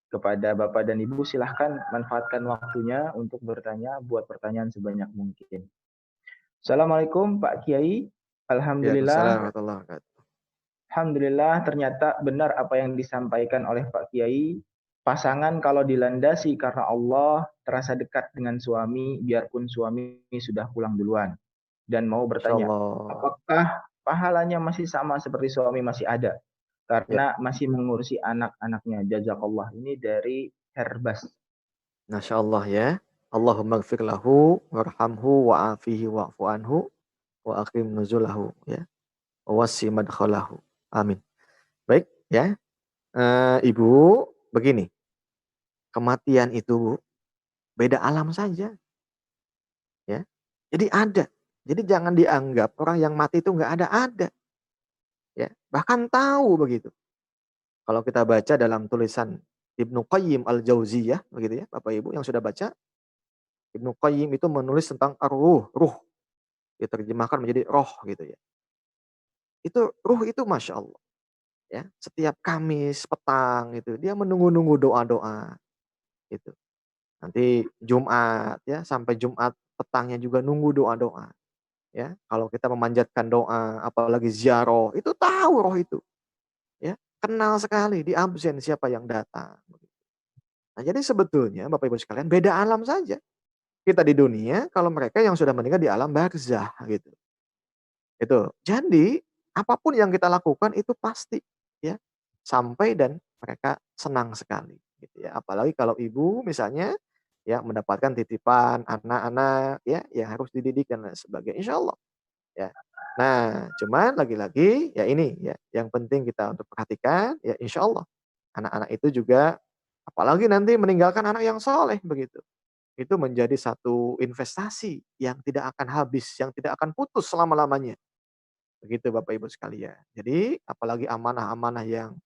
kepada Bapak dan Ibu silahkan manfaatkan waktunya untuk bertanya, buat pertanyaan sebanyak mungkin. Assalamualaikum Pak Kiai. Waalaikumsalam Alhamdulillah, warahmatullahi wabarakatuh. Alhamdulillah ternyata benar apa yang disampaikan oleh Pak Kiai. Pasangan kalau dilandasi karena Allah terasa dekat dengan suami biarpun suami sudah pulang duluan. Dan mau Masya bertanya, Allah. apakah pahalanya masih sama seperti suami masih ada? Ya, Karena masih mengurusi anak-anaknya. Jazakallah. Ini dari Herbas. Masya Allah ya. Allahumma gfir lahu, warhamhu, wa'afihi, wa'fu anhu, wa akrim nuzulahu ya. Wa wasi madkhalahu. Amin. Baik ya. Ibu, begini. Kematian itu Bu, beda alam saja ya. Jadi ada. Jadi jangan dianggap orang yang mati itu nggak ada ya. Bahkan tahu begitu. Kalau kita baca dalam tulisan Ibnu Qayyim Al-Jauziyah begitu ya, Bapak Ibu yang sudah baca, Ibnu Qayyim itu menulis tentang ar-ruh, ruh diterjemahkan menjadi roh gitu ya. Itu ruh itu Masya Allah ya, setiap Kamis petang itu dia menunggu-nunggu doa-doa gitu. Nanti Jumat ya, sampai Jumat petangnya juga nunggu doa-doa ya. Kalau kita memanjatkan doa, apalagi ziarah, itu tahu roh itu ya. Kenal sekali di absen siapa yang datang. Nah, jadi sebetulnya Bapak Ibu sekalian beda alam saja. Kita di dunia, kalau mereka yang sudah meninggal di alam barzah gitu. Itu. Jadi, apapun yang kita lakukan itu pasti ya sampai dan mereka senang sekali gitu ya. Apalagi kalau ibu misalnya ya mendapatkan titipan anak-anak ya yang harus dididik dan lain sebagainya insyaallah ya. Nah, cuman lagi-lagi ya ini ya yang penting kita untuk perhatikan ya insyaallah anak-anak itu juga apalagi nanti meninggalkan anak yang soleh begitu. Itu menjadi satu investasi yang tidak akan habis, yang tidak akan putus selama-lamanya. Begitu Bapak Ibu sekalian. Jadi apalagi amanah-amanah yang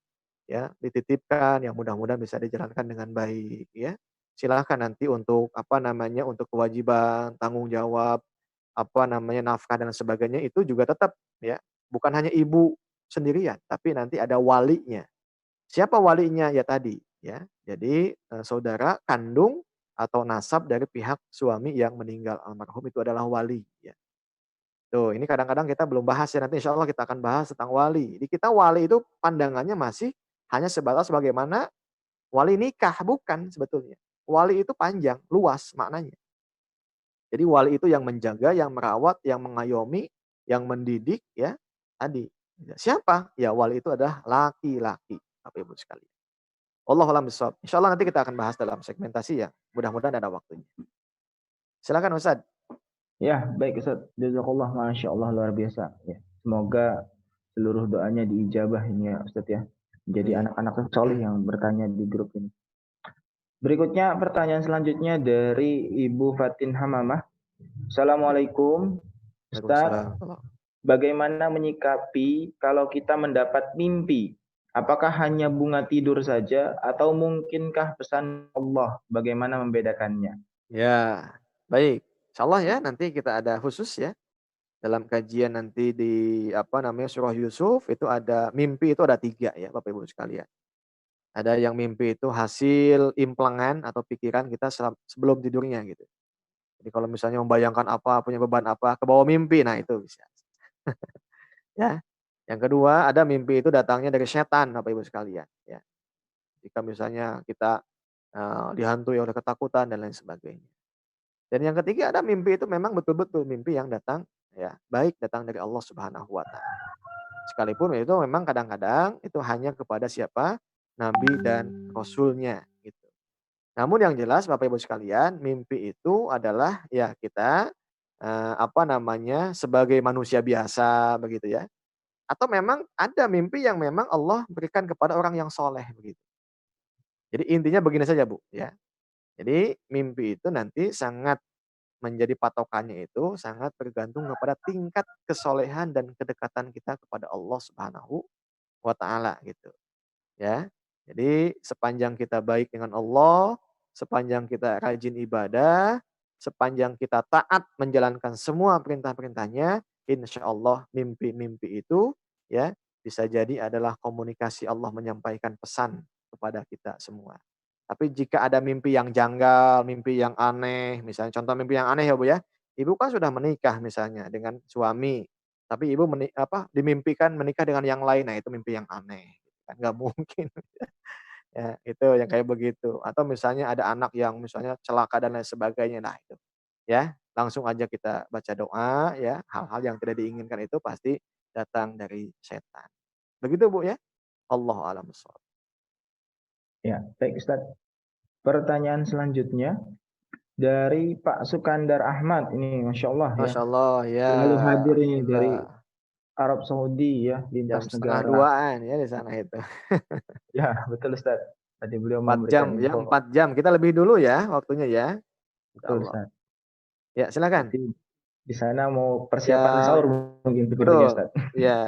ya dititipkan yang mudah-mudahan bisa dijalankan dengan baik ya. Silakan nanti untuk apa namanya, untuk kewajiban, tanggung jawab, apa namanya, nafkah dan sebagainya itu juga tetap ya, bukan hanya ibu sendirian, tapi nanti ada walinya. Siapa walinya? Ya tadi ya. Jadi, saudara kandung atau nasab dari pihak suami yang meninggal almarhum itu adalah wali ya. Tuh, ini kadang-kadang kita belum bahas ya, nanti insya Allah kita akan bahas tentang wali. Di kita wali itu pandangannya masih hanya sebatas bagaimana wali nikah, bukan sebetulnya. Wali itu panjang, luas maknanya. Jadi wali itu yang menjaga, yang merawat, yang mengayomi, yang mendidik ya, tadi. Ya, siapa? Ya wali itu adalah laki-laki, Bapak Ibu sekalian. Wallahu a'lam bishawab. Insyaallah nanti kita akan bahas dalam segmentasi ya, mudah-mudahan ada waktunya. Silakan Ustaz. Ya, baik Ustaz. Jazakallah, Masya Allah, luar biasa. Ya. Semoga seluruh doanya diijabah ini ya Ustaz ya. Jadi Amin. anak-anak soleh yang bertanya di grup ini. Berikutnya pertanyaan selanjutnya dari Ibu Fatin Hamamah. Assalamualaikum Ustaz, Waalaikumsalam. bagaimana menyikapi kalau kita mendapat mimpi? Apakah hanya bunga tidur saja atau mungkinkah pesan Allah? Bagaimana membedakannya? Ya, baik. Insyaallah ya nanti kita ada khusus ya dalam kajian nanti di apa namanya surah Yusuf itu ada mimpi itu ada 3 ya Bapak Ibu sekalian. Ada yang mimpi itu hasil implengan atau pikiran kita sebelum tidurnya gitu. Jadi kalau misalnya membayangkan apa, punya beban apa, ke bawah mimpi, nah itu bisa. Ya. Yang kedua ada mimpi itu datangnya dari setan Bapak Ibu sekalian ya. Jika misalnya kita, dihantui oleh ketakutan dan lain sebagainya. Dan yang ketiga ada mimpi itu memang betul-betul mimpi yang datang ya, baik datang dari Allah Subhanahu wa taala. Sekalipun itu memang kadang-kadang itu hanya kepada siapa? Nabi dan rasulnya gitu. Namun yang jelas Bapak Ibu sekalian, mimpi itu adalah ya kita, apa namanya, sebagai manusia biasa begitu ya, atau memang ada mimpi yang memang Allah berikan kepada orang yang soleh begitu. Jadi intinya begini saja Bu ya, jadi mimpi itu nanti sangat menjadi patokannya itu sangat bergantung kepada tingkat kesolehan dan kedekatan kita kepada Allah Subhanahu wa taala gitu, ya. Jadi sepanjang kita baik dengan Allah, sepanjang kita rajin ibadah, sepanjang kita taat menjalankan semua perintah-perintahnya, insya Allah mimpi-mimpi itu ya bisa jadi adalah komunikasi Allah menyampaikan pesan kepada kita semua. Tapi jika ada mimpi yang janggal, mimpi yang aneh, misalnya contoh mimpi yang aneh ya Bu ya, Ibu kan sudah menikah misalnya dengan suami, tapi ibu dimimpikan menikah dengan yang lain. Nah, itu mimpi yang aneh, kan nggak mungkin. Ya, itu yang kayak begitu. Atau misalnya ada anak yang misalnya celaka dan lain sebagainya. Nah, itu ya, langsung aja kita baca doa ya, hal-hal yang tidak diinginkan itu pasti datang dari setan. Begitu, Bu, ya. Allahu a'lam bishawab. Ya, baik Ustaz. Pertanyaan selanjutnya dari Pak Sukandar Ahmad. Ini Masya Allah ya. Masya Allah, ya, Selalu hadir ini dari alhamdulillah. Arab Saudi ya, Jam lintas setengah negara. duaan ya di sana itu. Ya, betul Ustaz. Tadi beliau 4 jam, memberikan ya info. 4 jam. Kita lebih dulu ya waktunya ya. Betul Insyaallah. Ustaz. Ya, silakan. Berarti di sana mau persiapan sahur Yang mungkin pikirnya betul, Ustaz. ya.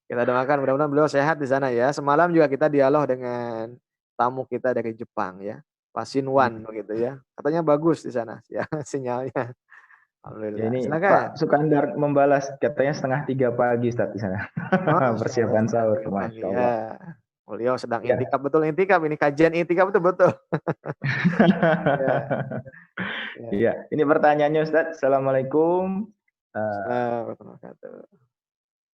Kita doakan mudah-mudahan beliau sehat di sana ya. Semalam juga kita dialog dengan tamu kita dari Jepang ya, Pak Sinwan begitu ya. Katanya bagus di sana ya sinyalnya. Ya Alhamdulillah. ini Silakan. Pak Sukandar membalas katanya 2:30 pagi Ustaz di sana. Oh, Masya Allah, Persiapan setengah sahur, 3 pagi. Masya Allah. Ya. Beliau sedang Ya. intikaf, betul intikaf ini kajian intikaf betul betul. Ya, ya. Iya, ini pertanyaannya Ustaz. Assalamualaikum. Assalamualaikum warahmatullahi wabarakatuh.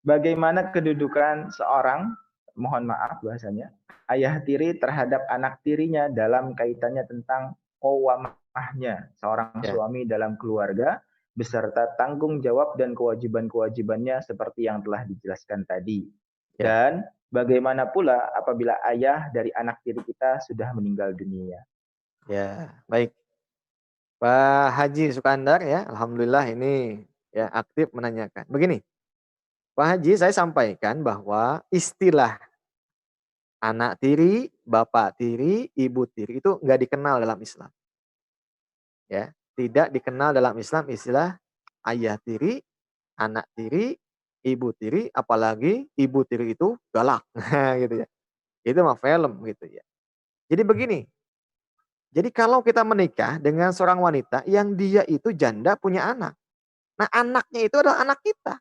Bagaimana kedudukan seorang, mohon maaf bahasanya, ayah tiri terhadap anak tirinya dalam kaitannya tentang qawwamahnya, seorang Ya, suami dalam keluarga, beserta tanggung jawab dan kewajiban-kewajibannya seperti yang telah dijelaskan tadi. ya, Dan bagaimana pula apabila ayah dari anak tiri kita sudah meninggal dunia. ya. Baik. Pak Haji Sukandar ya, alhamdulillah ini ya aktif menanyakan. Begini, Pak Haji, saya sampaikan bahwa istilah anak tiri, bapak tiri, ibu tiri itu nggak dikenal dalam Islam. Ya, tidak dikenal dalam Islam istilah ayah tiri, anak tiri, ibu tiri, apalagi ibu tiri itu galak, nah, gitu ya. Itu mah film gitu ya. Jadi begini, jadi kalau kita menikah dengan seorang wanita yang dia itu janda punya anak. Nah, anaknya itu adalah anak kita.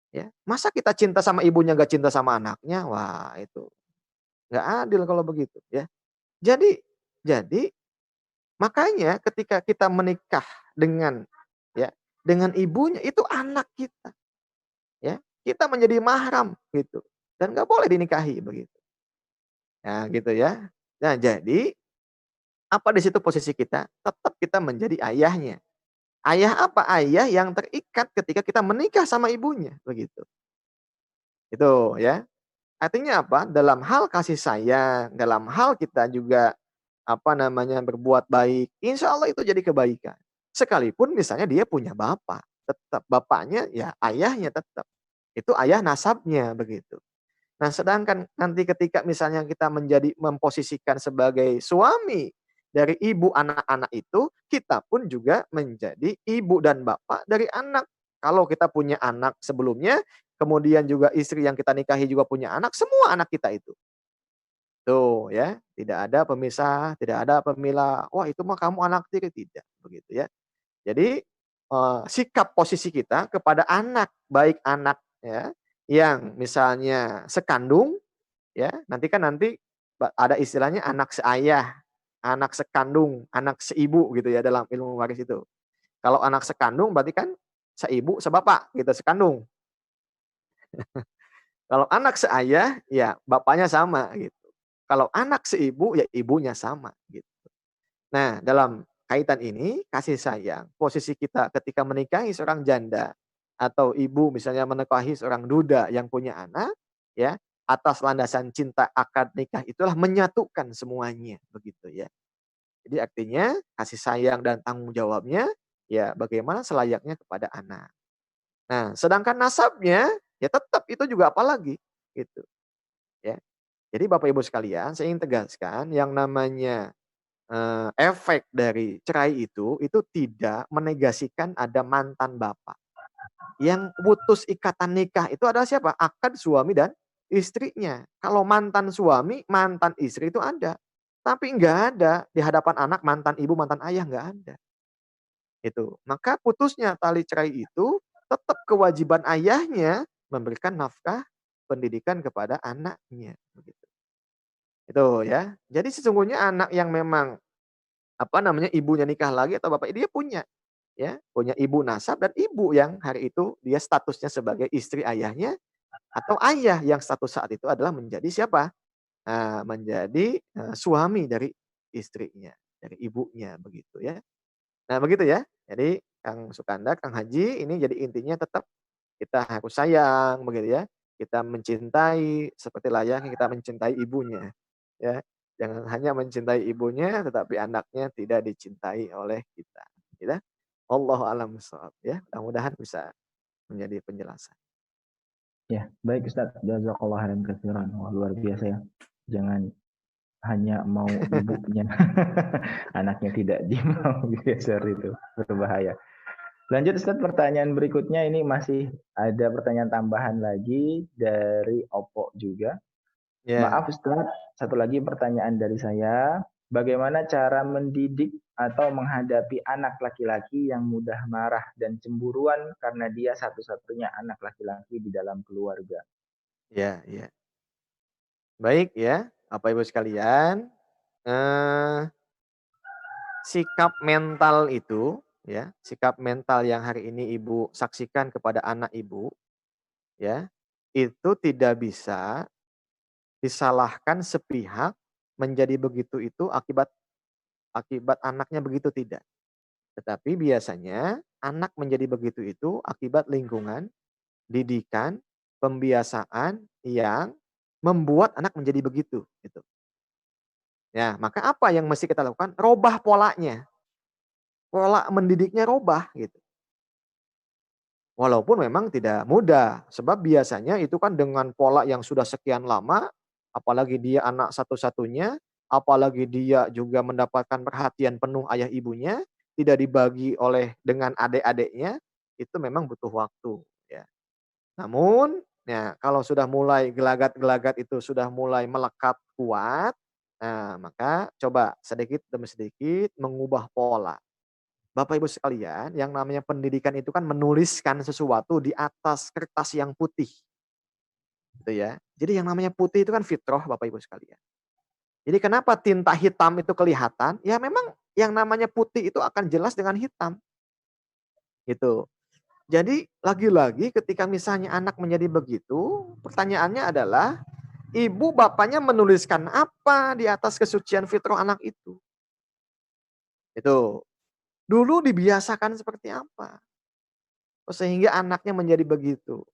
Ya, masa kita cinta sama ibunya nggak cinta sama anaknya? Wah, itu nggak adil kalau begitu ya. Jadi jadi makanya ketika kita menikah dengan ya, dengan ibunya itu anak kita, ya. Kita menjadi mahram gitu dan nggak boleh dinikahi begitu. Nah, gitu ya. Nah, jadi apa di situ posisi kita? Tetap kita menjadi ayahnya. Ayah apa? Ayah yang terikat ketika kita menikah sama ibunya, begitu. Itu ya. Artinya apa? Dalam hal kasih sayang, dalam hal kita juga berbuat baik, insya Allah itu jadi kebaikan. Sekalipun misalnya dia punya bapak, tetap bapaknya ya ayahnya tetap. Itu ayah nasabnya begitu. Nah, sedangkan nanti ketika misalnya kita menjadi memposisikan sebagai suami dari ibu anak-anak itu, kita pun juga menjadi ibu dan bapak dari anak. Kalau kita punya anak sebelumnya, kemudian juga istri yang kita nikahi juga punya anak, semua anak kita itu. Tuh ya, tidak ada pemisah, tidak ada pemilah, "Wah itu mah kamu anak tiri," tidak, begitu ya. Jadi, sikap posisi kita kepada anak, baik anak ya, yang misalnya sekandung ya, nanti ada istilahnya anak seayah, anak sekandung, anak seibu gitu ya dalam ilmu waris itu. Kalau anak sekandung berarti kan seibu, sebapak gitu, sekandung. Kalau anak seayah, ya bapaknya sama gitu. Kalau anak seibu, ya ibunya sama gitu. Nah, dalam kaitan ini, kasih sayang, posisi kita ketika menikahi seorang janda atau ibu misalnya menikahi seorang duda yang punya anak, ya, atas landasan cinta akad nikah itulah menyatukan semuanya, begitu ya. Jadi artinya kasih sayang dan tanggung jawabnya ya bagaimana selayaknya kepada anak. Nah, sedangkan nasabnya ya tetap itu juga apalagi gitu, ya. Jadi Bapak Ibu sekalian, saya ingin tegaskan yang namanya efek dari cerai itu tidak menegasikan ada mantan bapak. Yang putus ikatan nikah itu adalah siapa? Akad suami dan istrinya. Kalau mantan suami, mantan istri itu ada. Tapi nggak ada di hadapan anak mantan ibu, mantan ayah nggak ada. Itu. Maka putusnya tali cerai itu tetap kewajiban ayahnya memberikan nafkah pendidikan kepada anaknya. Begitu. Itu ya. Jadi sesungguhnya anak yang memang ibunya nikah lagi atau bapak dia punya. ya, punya ibu nasab dan ibu yang hari itu dia statusnya sebagai istri ayahnya atau ayah yang status saat itu adalah menjadi siapa? Menjadi, suami dari istrinya, dari ibunya begitu ya. Nah begitu ya. Jadi Kang Sukanda, Kang Haji, ini jadi intinya tetap kita harus sayang begitu ya. Kita mencintai seperti layaknya kita mencintai ibunya ya. Jangan hanya mencintai ibunya tetapi anaknya tidak dicintai oleh kita, gitu ya. Wallahu a'lam bishawab ya. Mudah-mudahan bisa menjadi penjelasan. Ya, baik Ustaz. Jazakallah khairan katsiran. Wah, luar biasa ya. Jangan hanya mau ibunya, anaknya tidak dimau geser itu berbahaya. Lanjut Ustaz, pertanyaan berikutnya ini masih ada pertanyaan tambahan lagi dari Oppo juga. Ya, Maaf Ustaz, satu lagi pertanyaan dari saya. Bagaimana cara mendidik atau menghadapi anak laki-laki yang mudah marah dan cemburuan karena dia satu-satunya anak laki-laki di dalam keluarga? ya, ya. Baik ya, Bapak Ibu sekalian, eh, sikap mental itu ya, sikap mental yang hari ini Ibu saksikan kepada anak Ibu ya, itu tidak bisa disalahkan sepihak menjadi begitu itu akibat akibat anaknya begitu tidak. Tetapi biasanya anak menjadi begitu itu akibat lingkungan, didikan, pembiasaan yang membuat anak menjadi begitu gitu. Ya, maka apa yang mesti kita lakukan? Robah polanya. Pola mendidiknya robah gitu. Walaupun memang tidak mudah, sebab biasanya itu kan dengan pola yang sudah sekian lama, apalagi dia anak satu-satunya, apalagi dia juga mendapatkan perhatian penuh ayah ibunya, tidak dibagi oleh dengan adik-adiknya, itu memang butuh waktu ya. Namun, ya kalau sudah mulai gelagat-gelagat itu sudah mulai melekat kuat, nah maka coba sedikit demi sedikit mengubah pola. Bapak Ibu sekalian, yang namanya pendidikan itu kan menuliskan sesuatu di atas kertas yang putih, gitu ya. Jadi yang namanya putih itu kan fitrah Bapak Ibu sekalian. Jadi kenapa tinta hitam itu kelihatan? Ya memang yang namanya putih itu akan jelas dengan hitam, gitu. Jadi lagi-lagi ketika misalnya anak menjadi begitu, pertanyaannya adalah ibu bapaknya menuliskan apa di atas kesucian fitrah anak itu? Itu. Dulu dibiasakan seperti apa? Sehingga anaknya menjadi begitu.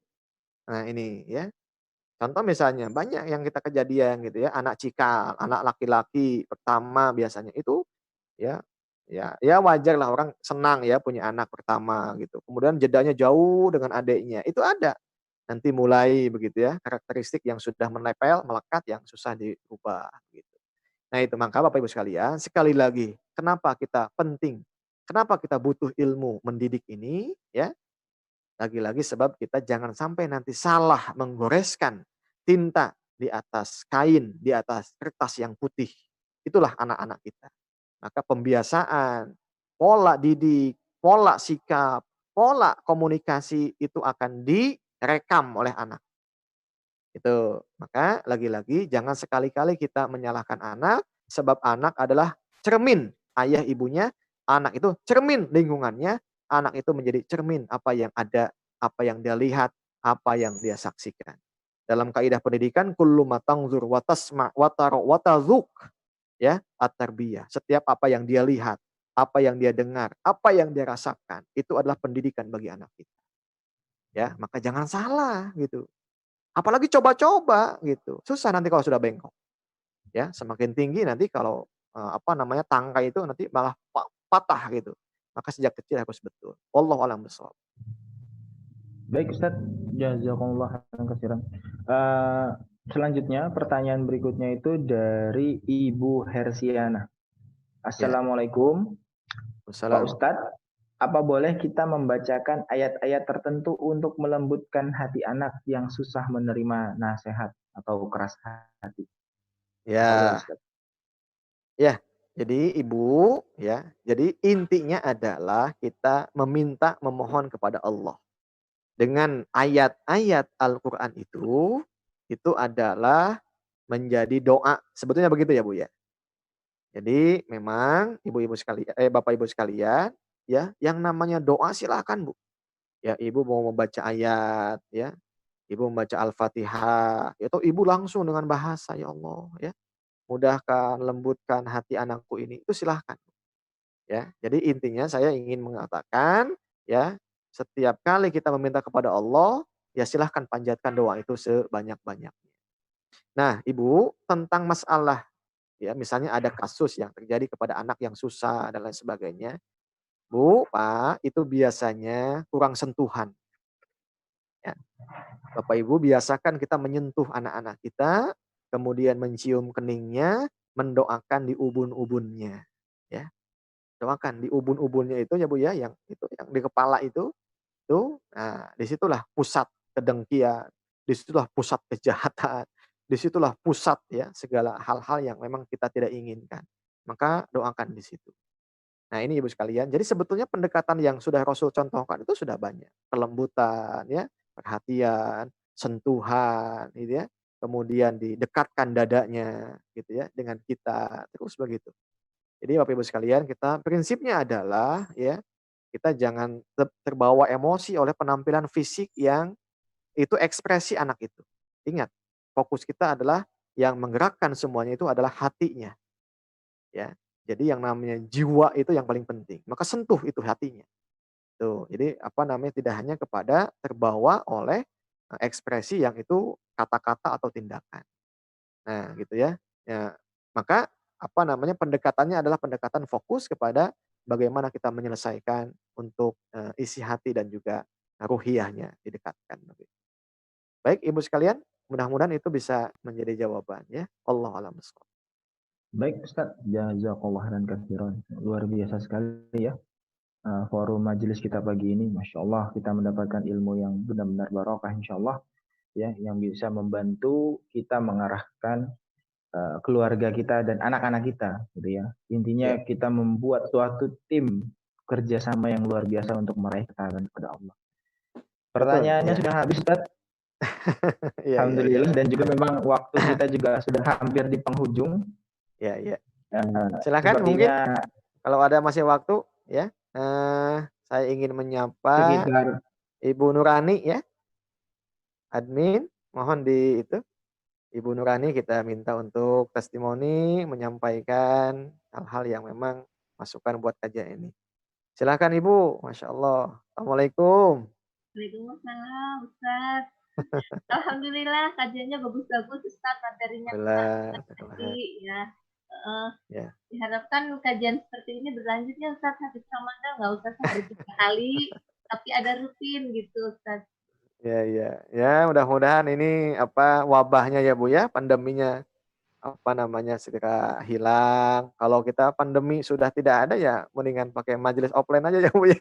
Nah ini ya. Contoh misalnya banyak yang kita kejadian gitu ya, anak cikal, anak laki-laki pertama biasanya itu ya ya wajar lah orang senang ya punya anak pertama gitu. Kemudian jedanya jauh dengan adiknya, itu ada. Nanti mulai begitu ya, karakteristik yang sudah menempel, melekat yang susah dirubah gitu. Nah itu maka Bapak Ibu sekalian, sekali lagi kenapa kita penting, kenapa kita butuh ilmu mendidik ini ya, lagi-lagi sebab kita jangan sampai nanti salah menggoreskan tinta di atas kain, di atas kertas yang putih. Itulah anak-anak kita. Maka pembiasaan, pola didik, pola sikap, pola komunikasi itu akan direkam oleh anak. Itu. Maka lagi-lagi jangan sekali-kali kita menyalahkan anak sebab anak adalah cermin ayah ibunya, anak itu cermin lingkungannya, anak itu menjadi cermin apa yang ada, apa yang dia lihat, apa yang dia saksikan. Dalam kaidah pendidikan kullu ma tanzur wa tasma wa tara wa tadzuq ya at-tarbiyah. Setiap apa yang dia lihat, apa yang dia dengar, apa yang dia rasakan itu adalah pendidikan bagi anak kita. Ya, maka jangan salah gitu. Apalagi coba-coba gitu, susah nanti kalau sudah bengkok, ya. Semakin tinggi nanti kalau, apa namanya, tangkai itu nanti malah patah gitu. Maka sejak kecil harus betul. Wallahu a'lam bishawab. Baik Ustaz, jazakallah khairan katsiran. Eh, Selanjutnya pertanyaan berikutnya itu dari Ibu Hersiana. Ya, Assalamualaikum Pak wassalam. Ustadz, apa boleh kita membacakan ayat-ayat tertentu untuk melembutkan hati anak yang susah menerima nasihat atau keras hati? Tafadhol Ya, Ustaz. ya. Jadi Ibu, ya, jadi intinya adalah kita meminta, memohon kepada Allah. Dengan ayat-ayat Al-Qur'an itu adalah menjadi doa. Sebetulnya begitu ya, Bu, ya? Jadi memang ibu-ibu sekalian Bapak Ibu sekalian, ya, yang namanya doa silakan, Bu. Ya, Ibu mau membaca ayat, ya, Ibu membaca Al-Fatihah, atau Ibu langsung dengan bahasa, "Ya Allah, ya, mudahkan, lembutkan hati anakku ini." Itu silahkan, ya. Jadi intinya saya ingin mengatakan, ya, setiap kali kita meminta kepada Allah, ya silahkan panjatkan doa itu sebanyak-banyaknya. Nah, Ibu, tentang masalah, ya, misalnya ada kasus yang terjadi kepada anak yang susah dan lain sebagainya, Bu, Pak, itu biasanya kurang sentuhan, ya. Bapak Ibu biasakan kita menyentuh anak-anak kita, kemudian mencium keningnya, mendoakan di ubun-ubunnya, ya. Doakan di ubun-ubunnya itu ya Bu ya, yang itu yang di kepala itu, nah disitulah pusat kedengkian, disitulah pusat kejahatan, disitulah pusat ya segala hal-hal yang memang kita tidak inginkan. Maka doakan di situ. Nah ini Ibu sekalian, jadi sebetulnya pendekatan yang sudah Rasul contohkan itu sudah banyak. Kelembutan ya, perhatian, sentuhan gitu ya, kemudian didekatkan dadanya gitu ya dengan kita, terus begitu. Jadi Bapak Ibu sekalian, kita prinsipnya adalah ya, kita jangan terbawa emosi oleh penampilan fisik yang itu ekspresi anak itu. Ingat, fokus kita adalah yang menggerakkan semuanya itu adalah hatinya, ya. Jadi yang namanya jiwa itu yang paling penting, maka sentuh itu hatinya. Tuh, jadi apa namanya, tidak hanya kepada terbawa oleh, ekspresi yang itu kata-kata atau tindakan. Nah, gitu ya. Ya, maka apa namanya, pendekatannya adalah pendekatan fokus kepada bagaimana kita menyelesaikan untuk, isi hati dan juga ruhiyahnya didekatkan begitu. Baik Ibu sekalian, mudah-mudahan itu bisa menjadi jawaban ya. Wallahu a'lam bishawab. Baik Ustaz, jazakallah khairan katsiran. Luar biasa sekali ya forum majelis kita pagi ini. Masya Allah kita mendapatkan ilmu yang benar-benar barokah insya Allah ya, yang bisa membantu kita mengarahkan keluarga kita dan anak-anak kita gitu ya. Intinya Ya, kita membuat suatu tim kerjasama yang luar biasa untuk meraih ketaatan kepada Allah. betul Pertanyaannya ya. sudah habis Ustaz. Iya iya iya. Alhamdulillah, dan juga memang waktu kita juga sudah hampir di penghujung. Iya iya. Silakan mungkin Sepertinya kalau ada masih waktu ya, saya ingin menyapa sekitar Ibu Nurani ya, admin, mohon di itu Ibu Nurani kita minta untuk testimoni, menyampaikan hal-hal yang memang masukan buat kajian ini. Silakan Ibu, Masya Allah. Assalamualaikum. Waalaikumsalam, Ustaz. Alhamdulillah kajiannya bagus-bagus, Ustaz. Materinya kena Alhamdulillah. hati, ya. Heeh. Ya, Diharapkan kajian seperti ini berlanjutnya, Ustaz. Habis Ramadan nggak usah sehari 3 kali, tapi ada rutin gitu, Ustaz. ya, ya, ya. Mudah-mudahan ini apa wabahnya ya Bu ya, pandeminya apa namanya segera hilang. Kalau kita pandemi sudah tidak ada ya, mendingan pakai majelis offline aja ya Bu ya.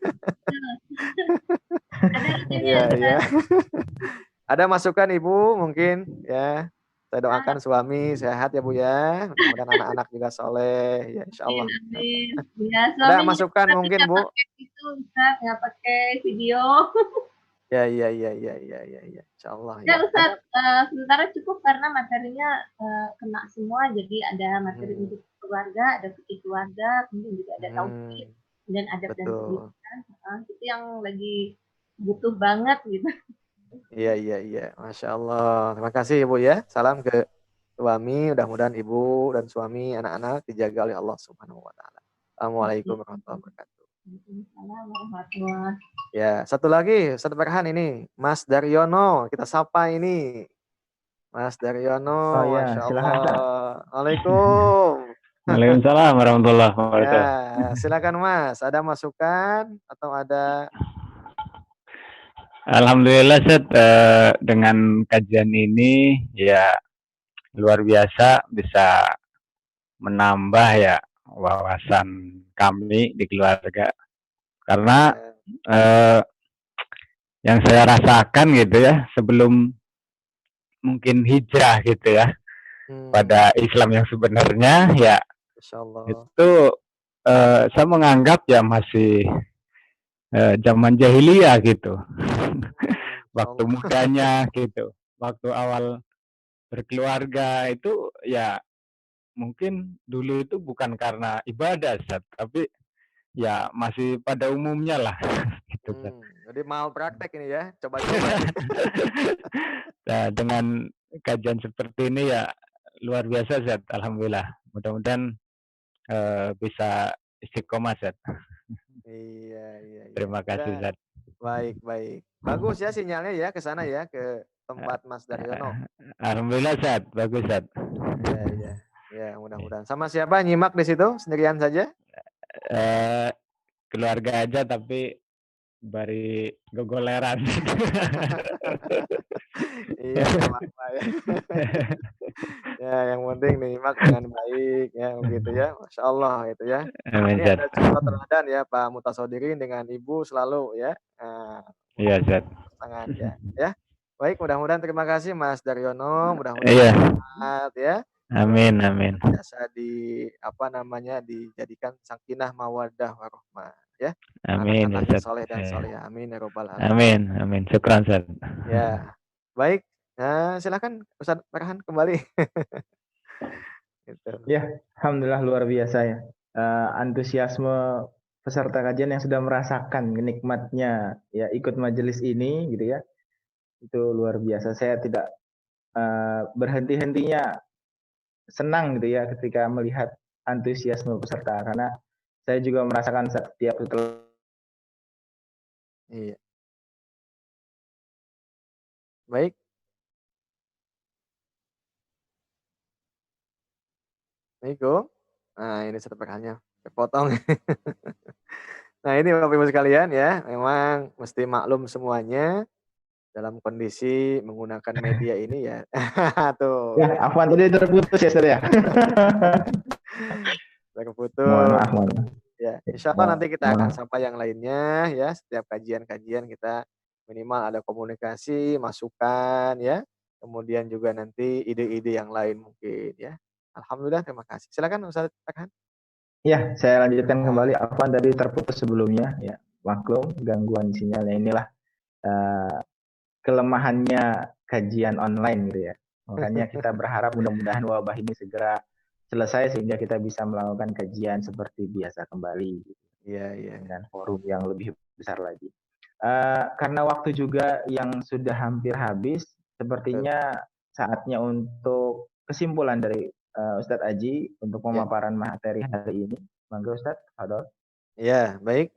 Ada rutinnya, Iya, iya. Ustaz. Ada masukan Ibu mungkin ya. Saya doakan Ah, suami sehat ya Bu ya. Mudah-mudahan anak-anak juga soleh ya insya amin, Allah. amin. Ya, Ada suaminya masukan tapi mungkin nggak Bu? pakai itu, Ustaz. Nggak pakai video. Ya, iya, iya, iya, iya, iya, iya. Insya Allah Ya, ya. Ada. Ustaz, sementara cukup karena materinya kena semua. Jadi ada materi Hmm, untuk keluarga, ada fikih keluarga, kemudian juga ada tauhid, hmm, dan adab dan betul. pendidikan. Itu yang lagi butuh banget gitu. Iya, iya, iya. Masya Allah. Terima kasih Ibu ya. Salam ke suami. Mudah-mudahan Ibu dan suami, anak-anak dijaga oleh Allah Subhanahu wa Ta'ala. Assalamualaikum warahmatullahi wabarakatuh. Waalaikumsalam warahmatullahi. Ya, satu lagi, Ustadz Farhan ini, Mas Daryono, kita sapa ini. Mas oh Daryono, ya Masya silahkan Ustaz. Allah. Waalaikumsalam. Waalaikumsalam warahmatullahi Ya, wabarakatuh. silakan Mas, ada masukan atau ada. Alhamdulillah Ustaz, dengan kajian ini ya luar biasa bisa menambah ya wawasan kami di keluarga. Karena Ya, eh, yang saya rasakan gitu ya sebelum mungkin hijrah gitu ya pada hmm, Islam yang sebenarnya ya Masya Allah. itu saya menganggap ya masih zaman jahiliyah gitu. Masya Waktu Allah. mudanya gitu. Waktu awal berkeluarga itu ya mungkin dulu itu bukan karena ibadah, Ustaz, tapi ya masih pada umumnya lah gitu kan. Jadi mau praktek ini ya, coba-coba. Nah, dengan kajian seperti ini ya luar biasa Zat, alhamdulillah. Mudah-mudahan bisa istiqomah Zat. Iya, iya, iya. Terima kasih Zat. Baik, baik. Bagus ya sinyalnya ya ke sana ya, ke tempat Mas Daryono. Alhamdulillah Zat, bagus Zat. Iya, iya. Ya, mudah-mudahan. Sama siapa nyimak di situ? Sendirian saja? Keluarga aja tapi bari gogoleran. Iya, nggak apa-apa ya. Ya, yang penting nyimak dengan baik ya, begitu ya. Masya Allah itu ya. Amin Ini Zat. ada contoh teladan ya Pak Mutasodirin dengan Ibu selalu ya. Iya Zat. Pasangan ya. Ya. Baik, mudah-mudahan terima kasih Mas Daryono, mudah-mudahan Iya. sehat ya. Amin, amin. Biasa dijadikan sakinah mawaddah warahmah ya. Amin ya Anak-anak yang Zat. soleh dan soleh. Amin ya robbal alamin. Amin, amin. Syukran Zat. Ya. Baik. Nah, silakan Ustaz Farhan kembali. Gitu. Ya, alhamdulillah luar biasa ya. Antusiasme peserta kajian yang sudah merasakan nikmatnya ya ikut majelis ini gitu ya. Itu luar biasa. Saya tidak berhenti-hentinya senang gitu ya ketika melihat antusiasme peserta karena saya juga merasakan setiap setelah Iya. Baik. Assalamualaikum. Nah, ini satu pertanyaan terpotong. Nah, ini Bapak Ibu sekalian ya, memang mesti maklum semuanya dalam kondisi menggunakan media ini ya. Tuh. ya Afwan tadi terputus ya Ustaz ya. Terputus. Mohon maaf, mohon maaf. Ya, insya Allah nanti kita akan sampai yang lainnya ya. Setiap kajian-kajian kita minimal ada komunikasi, masukan ya. Kemudian juga nanti ide-ide yang lain mungkin ya. Alhamdulillah, terima kasih. Silakan Ustaz Farhan. Ya, saya lanjutkan kembali. Afwan tadi terputus sebelumnya ya. Maklum gangguan sinyalnya inilah kelemahannya kajian online gitu ya. Makanya kita berharap mudah-mudahan wabah ini segera selesai sehingga kita bisa melakukan kajian seperti biasa kembali. Iya, iya. Dengan forum yang lebih besar lagi. Karena waktu juga yang sudah hampir habis, sepertinya saatnya untuk kesimpulan dari Ustadz Aji untuk pemaparan materi hari ini. Mangga Ustadz, Fadol. Ya, baik.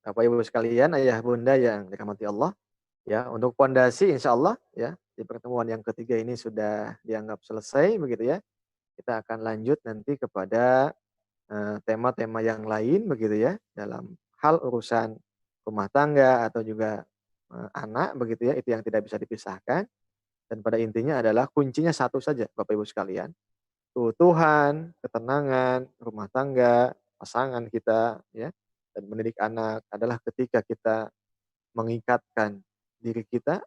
Bapak Ibu sekalian, ayah bunda yang dirahmati Allah. Ya, untuk pondasi insya Allah ya di pertemuan yang ketiga ini sudah dianggap selesai begitu ya. Kita akan lanjut nanti kepada tema-tema yang lain begitu ya dalam hal urusan rumah tangga atau juga anak begitu ya, itu yang tidak bisa dipisahkan dan pada intinya adalah kuncinya satu saja Bapak Ibu sekalian, keutuhan, ketenangan rumah tangga, pasangan kita ya dan mendidik anak adalah ketika kita mengikatkan diri kita,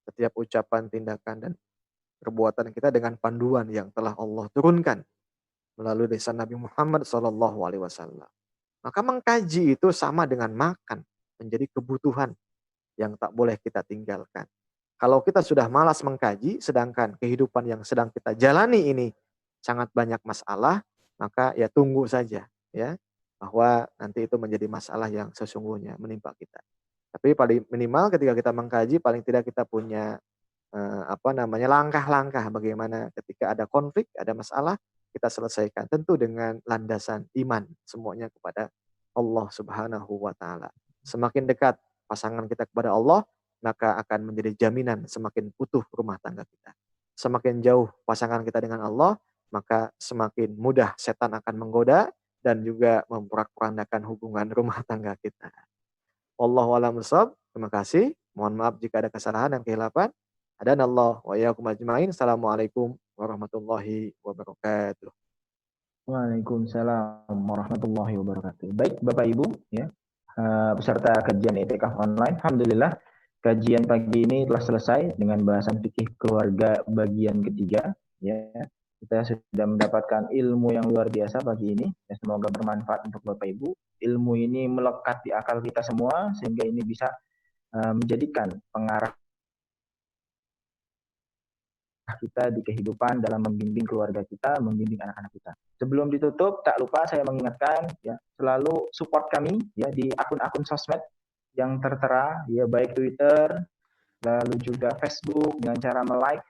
setiap ucapan, tindakan, dan perbuatan kita dengan panduan yang telah Allah turunkan melalui lisan Nabi Muhammad SAW. Maka mengkaji itu sama dengan makan, menjadi kebutuhan yang tak boleh kita tinggalkan. Kalau kita sudah malas mengkaji, sedangkan kehidupan yang sedang kita jalani ini sangat banyak masalah, maka ya tunggu saja ya bahwa nanti itu menjadi masalah yang sesungguhnya menimpa kita. Tapi paling minimal ketika kita mengkaji, paling tidak kita punya langkah-langkah bagaimana ketika ada konflik, ada masalah, kita selesaikan. Tentu dengan landasan iman semuanya kepada Allah Subhanahu wa taala. Semakin dekat pasangan kita kepada Allah, maka akan menjadi jaminan semakin utuh rumah tangga kita. Semakin jauh pasangan kita dengan Allah, maka semakin mudah setan akan menggoda dan juga memporak-porandakan hubungan rumah tangga kita. Wallahu a'lam bishawab. Terima kasih. Mohon maaf jika ada kesalahan dan kehilapan. Hadanallah wa iyyakum ajmain. Assalamualaikum warahmatullahi wabarakatuh. Waalaikumsalam warahmatullahi wabarakatuh. Baik Bapak Ibu ya, peserta kajian I'tikaf online. Alhamdulillah kajian pagi ini telah selesai dengan bahasan fikih keluarga bagian ketiga ya. Kita sudah mendapatkan ilmu yang luar biasa pagi ini. Ya, semoga bermanfaat untuk Bapak Ibu. Ilmu ini melekat di akal kita semua sehingga ini bisa menjadikan pengarahan kita di kehidupan dalam membimbing keluarga kita, membimbing anak-anak kita. Sebelum ditutup, tak lupa saya mengingatkan ya, selalu support kami ya di akun-akun sosmed yang tertera ya, baik Twitter, lalu juga Facebook dengan cara like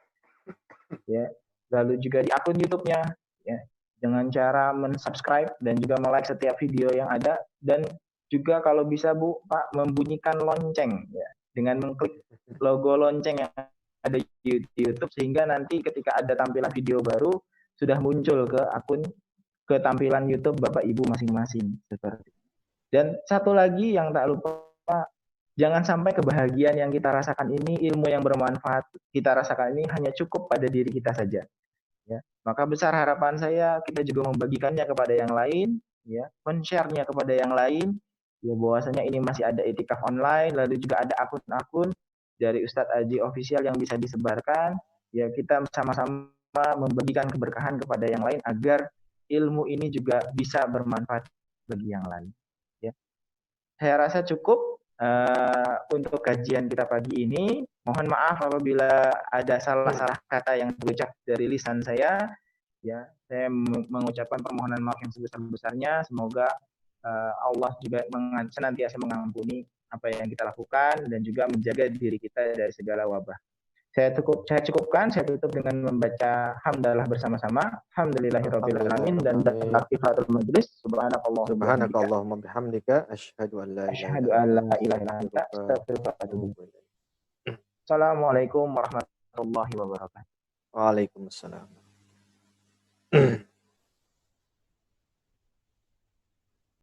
ya, lalu juga di akun YouTube-nya ya, dengan cara subscribe dan juga like setiap video yang ada, dan juga kalau bisa Bu, Pak, membunyikan lonceng ya, dengan mengklik logo lonceng yang ada di YouTube, sehingga nanti ketika ada tampilan video baru sudah muncul ke tampilan YouTube Bapak Ibu masing-masing seperti. Dan satu lagi yang tak lupa, jangan sampai kebahagiaan yang kita rasakan ini, ilmu yang bermanfaat kita rasakan ini hanya cukup pada diri kita saja. Ya, maka besar harapan saya kita juga membagikannya kepada yang lain, ya, men-share-nya kepada yang lain. Ya, bahwasanya ini masih ada I'tikaf online, lalu juga ada akun-akun dari Ustadz Aji Official yang bisa disebarkan. Ya, kita sama-sama membagikan keberkahan kepada yang lain agar ilmu ini juga bisa bermanfaat bagi yang lain. Ya, saya rasa cukup untuk kajian kita pagi ini. Mohon maaf apabila ada salah-salah kata yang terucap dari lisan saya. Ya, saya mengucapkan permohonan maaf yang sebesar-besarnya. Semoga Allah juga senantiasa mengampuni apa yang kita lakukan dan juga menjaga diri kita dari segala wabah. Saya cukupkan, saya tutup dengan membaca hamdalah bersama-sama. Alhamdulillahirrabbilalamin, dan takbiratul majlis. Subhanakallahumma bihamdika asyhadu an la ilaha illa anta astaghfiruka wa atubu ilaik. Assalamualaikum warahmatullahi wabarakatuh. Waalaikumsalam.